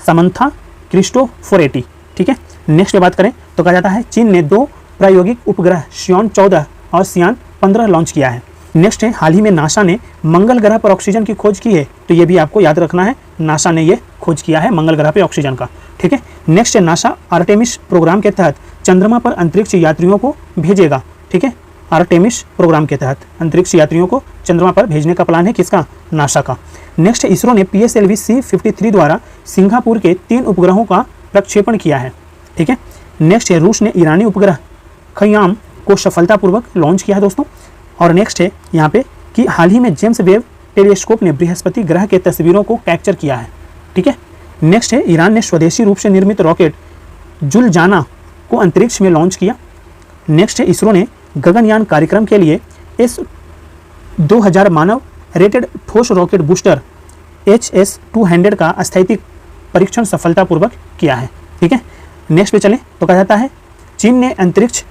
समंथा क्रिस्टोफोरेटी, ठीक है। नेक्स्ट बात करें तो कहा जाता है चीन ने 2 प्रायोगिक उपग्रह सियान 14 और सियान 15 लॉन्च किया है। नेक्स्ट है हाल ही में नासा ने मंगल ग्रह पर ऑक्सीजन की खोज की है। तो ये भी आपको याद रखना है, नासा ने ये खोज किया है मंगल ग्रह पर ऑक्सीजन का, ठीक है। नेक्स्ट है नासा आर्टेमिस प्रोग्राम के तहत चंद्रमा पर अंतरिक्ष यात्रियों को भेजेगा, ठीक है। आर्टेमिस प्रोग्राम के तहत अंतरिक्ष यात्रियों को चंद्रमा पर भेजने का प्लान है, किसका? नासा का। नेक्स्ट इसरो ने PSLV C-53 द्वारा सिंगापुर के 3 उपग्रहों का प्रक्षेपण किया है, ठीक है। नेक्स्ट है रूस ने ईरानी उपग्रह खयाम को सफलतापूर्वक लॉन्च किया है दोस्तों। और नेक्स्ट है यहाँ पे कि हाल ही में जेम्स वेब टेलीस्कोप ने बृहस्पति ग्रह के तस्वीरों को कैप्चर किया है, ठीक है। नेक्स्ट है ईरान ने स्वदेशी रूप से निर्मित रॉकेट जुलजाना को अंतरिक्ष में लॉन्च किया। नेक्स्ट है इसरो ने गगनयान कार्यक्रम के लिए S-2000 मानव रेटेड ठोस रॉकेट बूस्टर HS-200 का स्थैतिक परीक्षण सफलतापूर्वक किया है, ठीक है। नेक्स्ट पे चलें तो कहा जाता है चीन ने अंतरिक्ष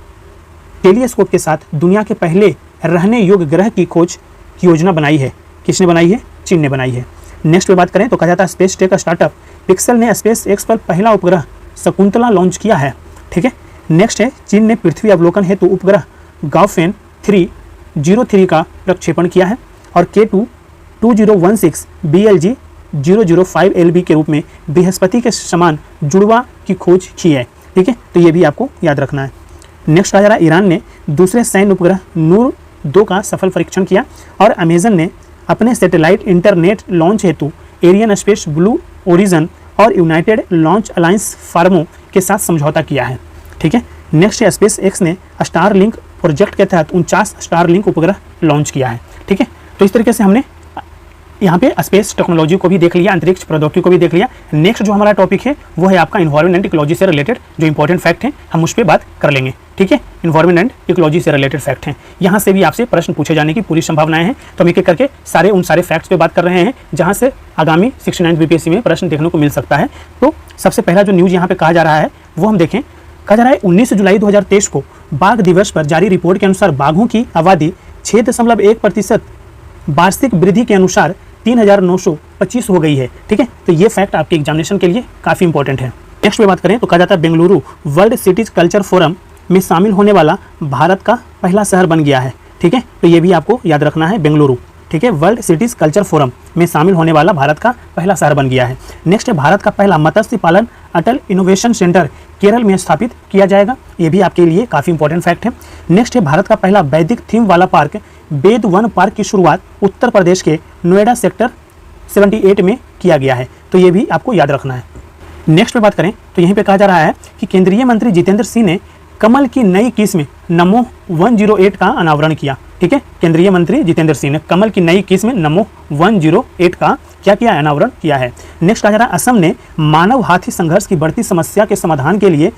टेलीस्कोप के साथ दुनिया के पहले रहने योग्य ग्रह की खोज की योजना बनाई है। किसने बनाई है? चीन ने बनाई है। नेक्स्ट पे बात करें तो कहा जाता है स्पेस टेक स्टार्टअप पिक्सल ने SpaceX पर पहला उपग्रह शकुंतला लॉन्च किया है, ठीक है। नेक्स्ट है चीन ने पृथ्वी अवलोकन हेतु उपग्रह गाओफेन 303 का प्रक्षेपण किया है और K2 2016 BLG 005 LB के रूप में बृहस्पति के समान जुड़वा की खोज की है, ठीक है। तो ये भी आपको याद रखना है। नेक्स्ट कहा जा रहा है ईरान ने दूसरे सैन्य उपग्रह नूर 2 का सफल परीक्षण किया और अमेजन ने अपने सैटेलाइट इंटरनेट लॉन्च हेतु एरियन स्पेस ब्लू ओरिजन और यूनाइटेड लॉन्च अलायंस फार्मो के साथ समझौता किया है, ठीक है। नेक्स्ट SpaceX ने स्टारलिंक प्रोजेक्ट के तहत 49 स्टारलिंक उपग्रह लॉन्च किया है, ठीक है। तो इस तरीके से हमने यहाँ पे स्पेस टेक्नोलॉजी को भी देख लिया, अंतरिक्ष प्रौद्योगिकी को भी देख लिया। नेक्स्ट जो हमारा टॉपिक है वो है आपका इन्वायरमेंट एंड इकोलॉजी से रिलेटेड जो इंपॉर्टेंट फैक्ट हैं, हम उस पर बात कर लेंगे। ठीक है, इन्वायरमेंट एंड इकोलॉजी से रिलेटेड फैक्ट हैं, यहाँ से भी आपसे प्रश्न पूछे जाने की पूरी संभावनाएं हैं। तो हम एक एक करके उन सारे फैक्ट्स पे बात कर रहे हैं जहाँ से आगामी 69 बीपीएससी में प्रश्न देखने को मिल सकता है। तो सबसे पहला जो न्यूज़ यहाँ पे कहा जा रहा है वो हम देखें। कहा जा रहा है 19 जुलाई 2023 को बाघ दिवस पर जारी रिपोर्ट के अनुसार बाघों की आबादी 6.1% वार्षिक वृद्धि के अनुसार 3,925 हो गई है। ठीक है, तो ये फैक्ट आपके एग्जामिनेशन के लिए काफ़ी इंपॉर्टेंट है। नेक्स्ट पे बात करें तो कहा जाता है Bengaluru world cities culture forum में शामिल होने वाला भारत का पहला शहर बन गया है। ठीक है, तो ये भी आपको याद रखना है, बेंगलुरु। ठीक है, वर्ल्ड सिटीज कल्चर फोरम में शामिल होने वाला भारत का पहला शहर बन गया है। नेक्स्ट है भारत का पहला मत्स्य पालन अटल इनोवेशन सेंटर केरल में स्थापित किया जाएगा, ये भी आपके लिए काफ़ी इंपॉर्टेंट फैक्ट है। नेक्स्ट है भारत का पहला वैदिक थीम वाला पार्क वेद वन पार्क की शुरुआत उत्तर प्रदेश के नोएडा सेक्टर 78 में किया गया है, तो ये भी आपको याद रखना है। नेक्स्ट पे बात करें तो यहीं पे कहा जा रहा है कि केंद्रीय मंत्री जितेंद्र सिंह ने कमल की नई किस्म नमो 108 का अनावरण किया। ठीक है, केंद्रीय मंत्री जितेंद्र सिंह ने कमल की नई किस्म नमो 108 का क्या किया, अनावरण किया है। नेक्स्ट कहा जा रहा है असम ने मानव हाथी संघर्ष की बढ़ती समस्या के समाधान के लिए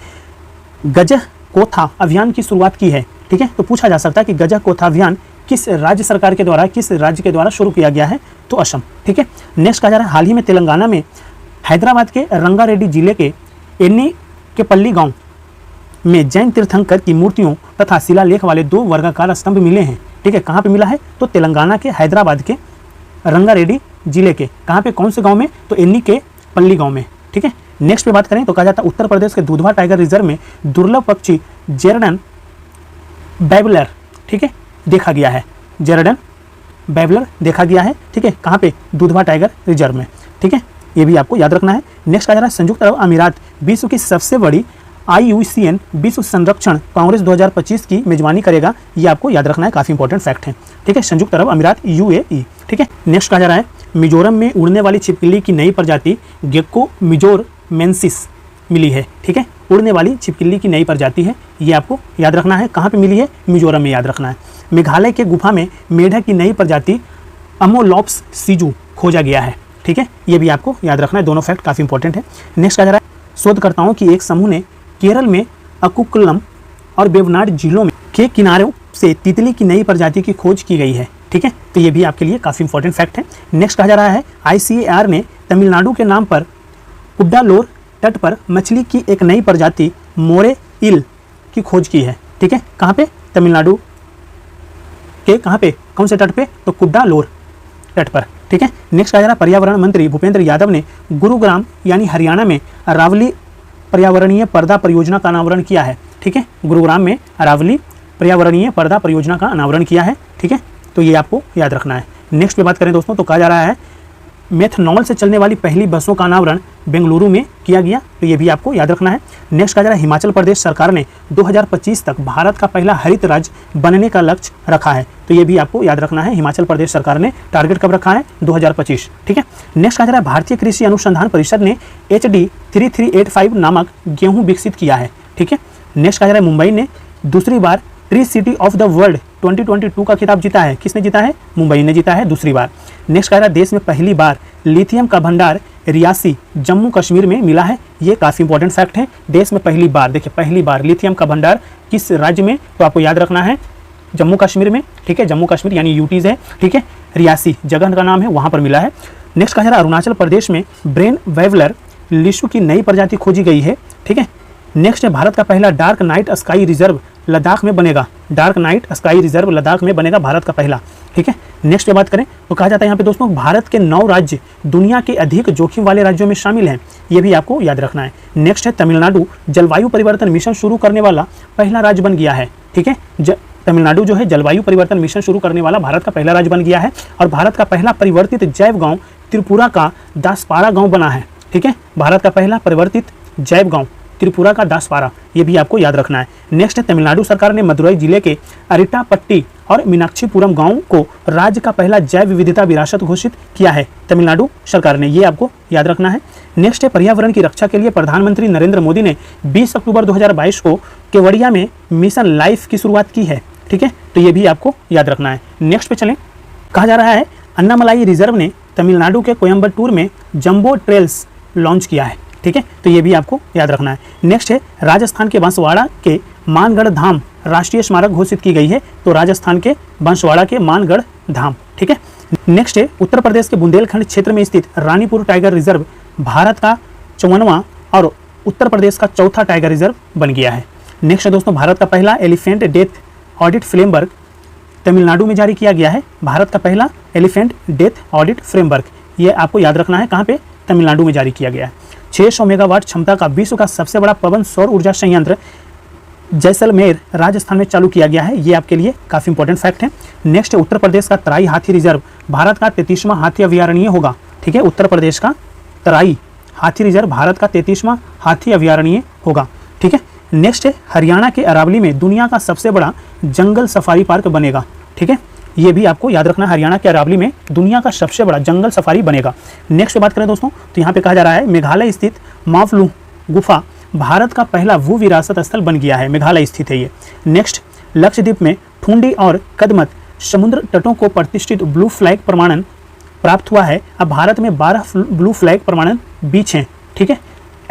गजह कोथा अभियान की शुरुआत की है। ठीक है, तो पूछा जा सकता है कि गजह कोथा अभियान किस राज्य सरकार के द्वारा, किस राज्य के द्वारा शुरू किया गया है, तो असम। ठीक है, नेक्स्ट कहा जा रहा है हाल ही में तेलंगाना में हैदराबाद के रंगारेड्डी जिले के एन्नी के पल्ली गांव में जैन तीर्थंकर की मूर्तियों तथा शिलालेख वाले 2 वर्गाकार स्तंभ मिले हैं। ठीक है, कहाँ पे मिला है, तो तेलंगाना के हैदराबाद के रंगारेड्डी जिले के कहाँ पे, कौन से गांव में, तो एन्नी के पल्ली गांव में। ठीक है, नेक्स्ट पे बात करें तो कहा जाता है उत्तर प्रदेश के दुधवा टाइगर रिजर्व में दुर्लभ पक्षी जेरडन बैबलर, ठीक है, देखा गया है। जेरडन बैबलर देखा गया है। ठीक है, कहाँ पे, दुधवा टाइगर रिजर्व में। ठीक है, ये भी आपको याद रखना है। नेक्स्ट कहा जा रहा है संयुक्त अरब अमीरात विश्व की सबसे बड़ी IUCN विश्व संरक्षण कांग्रेस 2025 की मेजबानी करेगा, ये आपको याद रखना है, काफ़ी इंपॉर्टेंट फैक्ट है। ठीक है, संयुक्त अरब अमीरात UAE। ठीक है, नेक्स्ट कहा जा रहा है मिजोरम में उड़ने वाली छिपकली की नई प्रजाति गेक्को मिजोरमेंसिस मिली है। ठीक है, उड़ने वाली छिपकली की नई प्रजाति है, ये आपको याद रखना है। कहाँ पे मिली है, मिजोरम में याद रखना है। मेघालय के गुफा में मेढक की नई प्रजाति अमोलॉप्स सीजू खोजा गया है। ठीक है, ये भी आपको याद रखना है, दोनों फैक्ट काफ़ी इंपॉर्टेंट है। नेक्स्ट कहा जा रहा है शोधकर्ताओं की एक समूह ने केरल में अकुक्कुलम और वेवनाड झीलों के किनारों से तितली की नई प्रजाति की खोज की गई है। ठीक है, तो ये भी आपके लिए काफ़ी इंपॉर्टेंट फैक्ट है। नेक्स्ट कहा जा रहा है ICAR ने तमिलनाडु के नाम पर कुड्डालोर तट पर मछली की एक नई प्रजाति मोरे इल की खोज की है। ठीक है, कहाँ पे, तमिलनाडु के कहाँ पे, कौन से तट पे, तो कुड्डालोर तट पर। ठीक है, नेक्स्ट कहा जा रहा है पर्यावरण मंत्री भूपेंद्र यादव ने गुरुग्राम यानी हरियाणा में अरावली पर्यावरणीय पर्दा परियोजना का अनावरण किया है। ठीक है, गुरुग्राम में अरावली पर्यावरणीय पर्दा परियोजना का अनावरण किया है। ठीक है, तो ये आपको याद रखना है। नेक्स्ट पे बात करें दोस्तों तो कहा जा रहा है मेथनॉल से चलने वाली पहली बसों का अनावरण बेंगलुरु में किया गया, तो ये भी आपको याद रखना है। नेक्स्ट कहा जा रहा है हिमाचल प्रदेश सरकार ने 2025 तक भारत का पहला हरित राज्य बनने का लक्ष्य रखा है, तो ये भी आपको याद रखना है। हिमाचल प्रदेश सरकार ने टारगेट कब रखा है, 2025। ठीक है, नेक्स्ट कहा जा रहा है भारतीय कृषि अनुसंधान परिषद ने HD 3385 नामक गेहूँ विकसित किया है। ठीक है, नेक्स्ट कहा जा रहा है मुंबई ने दूसरी बार tree city of the world 2022 का खिताब जीता है। किसने जीता है, मुंबई ने जीता है दूसरी बार। नेक्स्ट कह रहा है देश में पहली बार लिथियम का भंडार रियासी जम्मू कश्मीर में मिला है, ये काफ़ी इंपॉर्टेंट फैक्ट है। देश में पहली बार, देखिए पहली बार लिथियम का भंडार किस राज्य में, तो आपको याद रखना है जम्मू कश्मीर में। ठीक है, जम्मू कश्मीर यानी यूटीज है। ठीक है, रियासी जगह का नाम है, वहाँ पर मिला है। नेक्स्ट कहा जा रहा है अरुणाचल प्रदेश में ब्रेन वेवलर लिशु की नई प्रजाति खोजी गई है। ठीक है, नेक्स्ट है भारत का पहला dark night sky reserve Ladakh में बनेगा। Dark night sky reserve Ladakh में बनेगा भारत का पहला। ठीक है, नेक्स्ट पे बात करें तो कहा जाता है यहाँ पे दोस्तों भारत के 9 राज्य दुनिया के अधिक जोखिम वाले राज्यों में शामिल हैं, ये भी आपको याद रखना है। नेक्स्ट है तमिलनाडु जलवायु परिवर्तन मिशन शुरू करने वाला पहला राज्य बन गया है। ठीक है, तमिलनाडु जो है जलवायु परिवर्तन मिशन शुरू करने वाला भारत का पहला राज्य बन गया है और भारत का पहला परिवर्तित जैव गाँव त्रिपुरा का दासपाड़ा गाँव बना है। ठीक है, भारत का पहला परिवर्तित जैव गाँव त्रिपुरा का दासपाड़ा, ये भी आपको याद रखना है। नेक्स्ट है तमिलनाडु सरकार ने मदुरई जिले के अरिटापट्टी और मीनाक्षीपुरम गांव को राज्य का पहला जैव विविधता विरासत घोषित किया है तमिलनाडु सरकार ने, ये आपको याद रखना है। नेक्स्ट है पर्यावरण की रक्षा के लिए प्रधानमंत्री नरेंद्र मोदी ने 20 अक्टूबर 2022 को केवड़िया में मिशन लाइफ की शुरुआत की है। ठीक है, तो ये भी आपको याद रखना है। नेक्स्ट पे चलें, कहा जा रहा है अन्नामलाई रिजर्व ने तमिलनाडु के कोयम्बटूर में जंबो ट्रेल्स लॉन्च किया है। ठीक है, तो ये भी आपको याद रखना है। नेक्स्ट है राजस्थान के बांसवाड़ा के मानगढ़ धाम राष्ट्रीय स्मारक घोषित की गई है। तो राजस्थान के बांसवाड़ा के मानगढ़ धाम। ठीक है, नेक्स्ट है उत्तर प्रदेश के बुंदेलखंड क्षेत्र में स्थित रानीपुर टाइगर रिजर्व भारत का 54वां और उत्तर प्रदेश का चौथा टाइगर रिजर्व बन गया है। नेक्स्ट है दोस्तों, भारत का पहला elephant death audit framework Tamil Nadu में जारी किया गया है। भारत का पहला एलिफेंट डेथ ऑडिट फ्रेमवर्क, ये आपको याद रखना है, कहाँ पे? तमिलनाडु में जारी किया गया है। 600 मेगावाट क्षमता का विश्व का सबसे बड़ा पवन सौर ऊर्जा संयंत्र जैसलमेर राजस्थान में चालू किया गया है। ये आपके लिए काफी इंपॉर्टेंट फैक्ट है। नेक्स्ट है उत्तर प्रदेश का तराई हाथी रिजर्व भारत का 33वां हाथी अभयारण्य होगा। ठीक है, उत्तर प्रदेश का तराई हाथी रिजर्व भारत का 33वां हाथी अभयारण्य होगा। ठीक है, नेक्स्ट है हरियाणा के अरावली में दुनिया का सबसे बड़ा जंगल सफारी पार्क बनेगा। ठीक है, ये भी आपको याद रखना, हरियाणा के अरावली में दुनिया का सबसे बड़ा जंगल सफारी बनेगा। नेक्स्ट बात करें दोस्तों, तो यहाँ पे कहा जा रहा है मेघालय स्थित मावलू गुफा भारत का पहला भू विरासत स्थल बन गया है। मेघालय स्थित है ये। नेक्स्ट, लक्षद्वीप में ठूंडी और कदमत समुद्र तटों को प्रतिष्ठित ब्लू फ्लैग प्रमाणन प्राप्त हुआ है। अब भारत में 12 ब्लू फ्लैग प्रमाणन बीच हैं। ठीक है,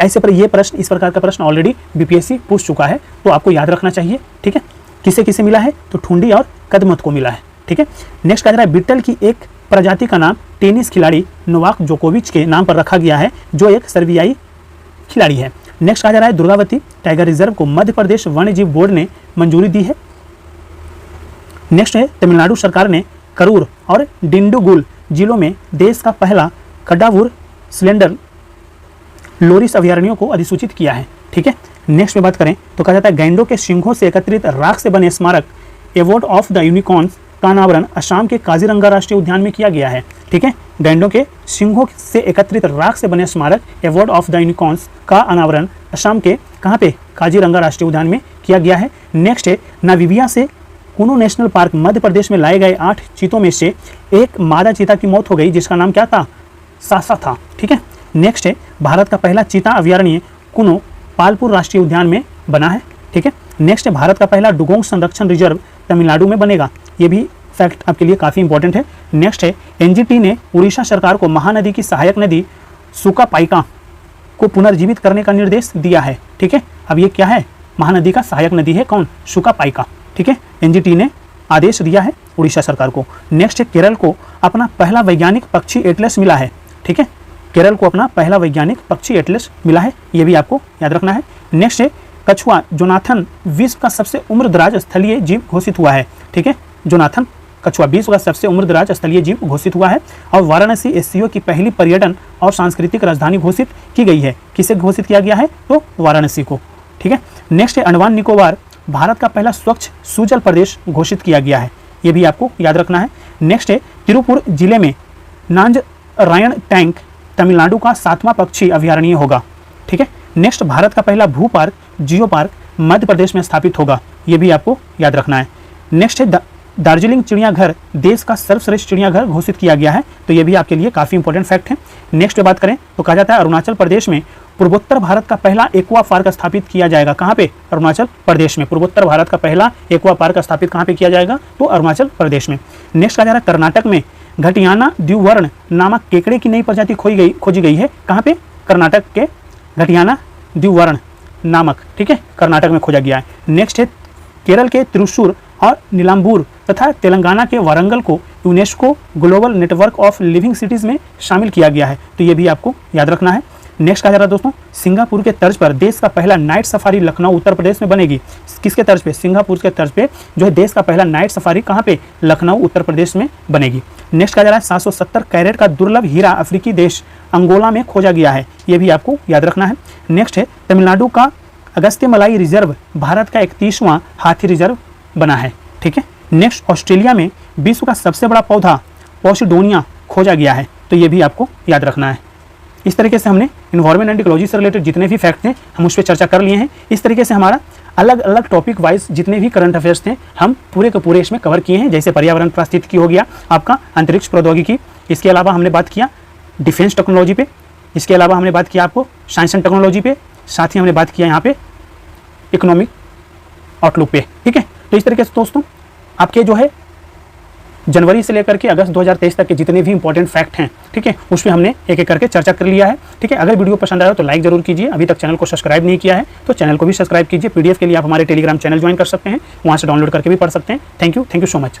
ऐसे पर ये प्रश्न, इस प्रकार का प्रश्न ऑलरेडी बीपीएससी पूछ चुका है, तो आपको याद रखना चाहिए। ठीक है, किसे किसे मिला है? तो ठूंडी और कदमत को मिला है। ठीक है, नेक्स्ट कहा जा रहा है बीटल की एक प्रजाति का नाम टेनिस खिलाड़ी नोवाक जोकोविच के नाम पर रखा गया है, जो एक सर्बियाई खिलाड़ी है। नेक्स्ट कहा जा रहा है दुर्गावती टाइगर रिजर्व को मध्य प्रदेश वन्यजीव बोर्ड ने मंजूरी दी है। नेक्स्ट है तमिलनाडु सरकार ने करूर और डिंडुगुल जिलों में देश का पहला कडावूर सिलेंडर लोरिस अभयारण्यों को अधिसूचित किया है। ठीक है, नेक्स्ट में बात करें तो कहा जाता है गैंडों के सिंघों से एकत्रित राख से बने स्मारक एवॉर्ड ऑफ द यूनिकॉर्न्स का अनावरण असम के काजीरंगा राष्ट्रीय उद्यान में किया गया है। ठीक है, गैंडों के सिंघों से एकत्रित राख से बने स्मारक एवॉर्ड ऑफ द यूनिकॉर्न्स का अनावरण असम के कहाँ पे? काजीरंगा राष्ट्रीय उद्यान में किया गया है। नेक्स्ट है नामीबिया से कुनो नेशनल पार्क मध्य प्रदेश में लाए गए 8 चीतों में से एक मादा चीता की मौत हो गई, जिसका नाम क्या था? सासा था। ठीक है, नेक्स्ट है भारत का पहला चीता अभयारण्य कुनो पालपुर राष्ट्रीय उद्यान में बना है। ठीक है, नेक्स्ट है भारत का पहला डुगोंग संरक्षण रिजर्व तमिलनाडु में बनेगा। ये भी फैक्ट आपके लिए काफ़ी इंपॉर्टेंट है। नेक्स्ट है एनजीटी ने उड़ीसा सरकार को महानदी की सहायक नदी सुकापाइका को पुनर्जीवित करने का निर्देश दिया है। ठीक है, अब ये क्या है? महानदी का सहायक नदी है कौन? सुकापाइका। ठीक है, एनजीटी ने आदेश दिया है उड़ीसा सरकार को। नेक्स्ट है केरल को अपना पहला वैज्ञानिक पक्षी एटलस मिला है। ठीक है, केरल को अपना पहला वैज्ञानिक पक्षी एटलस मिला है, ये भी आपको याद रखना है। नेक्स्ट है कछुआ जोनाथन विश्व का सबसे उम्रदराज स्थलीय जीव घोषित हुआ है। ठीक है, जोनाथन कछुआ विश्व का सबसे उम्रदराज स्थलीय जीव घोषित हुआ है। और वाराणसी एससीओ की पहली पर्यटन और सांस्कृतिक राजधानी घोषित की गई है। किसे घोषित किया गया है? तो वाराणसी को। ठीक है, नेक्स्ट है अंडमान निकोबार भारत का पहला स्वच्छ सुजल प्रदेश घोषित किया गया है, ये भी आपको याद रखना है। नेक्स्ट है तिरुपुर जिले में नांजरायण टैंक तमिलनाडु का 7वां पक्षी अभयारण्य होगा। ठीक है, नेक्स्ट भारत का पहला भू park geo park Madhya Pradesh में स्थापित होगा, ये भी आपको याद रखना है। नेक्स्ट है दार्जिलिंग चिड़ियाघर देश का सर्वश्रेष्ठ चिड़ियाघर घोषित किया गया है, तो ये भी आपके लिए काफ़ी इंपॉर्टेंट फैक्ट है। नेक्स्ट बात करें तो कहा जाता है अरुणाचल प्रदेश में पूर्वोत्तर भारत का पहला एक्वा पार्क स्थापित किया जाएगा। कहाँ पे? अरुणाचल प्रदेश में। पूर्वोत्तर भारत का पहला एक्वा पार्क स्थापित कहाँ पे किया जाएगा? तो अरुणाचल प्रदेश में। नेक्स्ट कहा जा रहा है कर्नाटक में घटियाना द्विवर्ण नामक केकड़े की नई प्रजाति खोजी गई है। कहाँ पे? कर्नाटक के घटियाना द्विवर्ण नामक, ठीक है, कर्नाटक में खोजा गया है। नेक्स्ट है केरल के त्रिशूर और नीलाम्बूर तथा तेलंगाना के वारंगल को UNESCO global network of living cities में शामिल किया गया है, तो ये भी आपको याद रखना है। नेक्स्ट कहा जा रहा है दोस्तों सिंगापुर के तर्ज पर देश का पहला नाइट सफारी लखनऊ उत्तर प्रदेश में बनेगी। किसके तर्ज पे? सिंगापुर के तर्ज पे जो है देश का पहला नाइट सफारी कहाँ पे? लखनऊ उत्तर प्रदेश में बनेगी। नेक्स्ट कहा जा रहा है 770 कैरेट का दुर्लभ हीरा अफ्रीकी देश अंगोला में खोजा गया है, ये भी आपको याद रखना है। नेक्स्ट है तमिलनाडु का अगस्त्यमलाई रिजर्व भारत का 31वां हाथी रिजर्व बना है, ठीक है। नेक्स्ट ऑस्ट्रेलिया में विश्व का सबसे बड़ा पौधा पोसिडोनिया खोजा गया है, तो ये भी आपको याद रखना है। इस तरीके से हमने इन्वायरमेंट एंड इकोलॉजी से रिलेटेड जितने भी फैक्ट थे हम उस पर चर्चा कर लिए हैं। इस तरीके से हमारा अलग अलग टॉपिक वाइज जितने भी करंट अफेयर्स थे हम पूरे के पूरे इसमें कवर किए हैं। जैसे पर्यावरण पारिस्थितिकी हो गया, आपका अंतरिक्ष प्रौद्योगिकी, इसके अलावा हमने बात किया डिफेंस टेक्नोलॉजी पे, इसके अलावा हमने बात किया आपको साइंस एंड टेक्नोलॉजी पे, साथ ही हमने बात किया यहाँ पे इकोनॉमिक आउटलुक पे, ठीक है। तो इस तरीके से दोस्तों आपके जो है जनवरी से लेकर के अगस्त 2023 तक के जितने भी इंपॉर्टेंट फैक्ट हैं, ठीक है, उस पर हमने एक एक करके चर्चा कर लिया है। ठीक है, अगर वीडियो पसंद आया तो लाइक जरूर कीजिए। अभी तक चैनल को सब्सक्राइब नहीं किया है तो चैनल को भी सब्सक्राइब कीजिए। पीडीएफ के लिए आप हमारे टेलीग्राम चैनल ज्वाइन कर सकते हैं, वहाँ से डाउनलोड करके भी पढ़ सकते हैं। Thank you so much.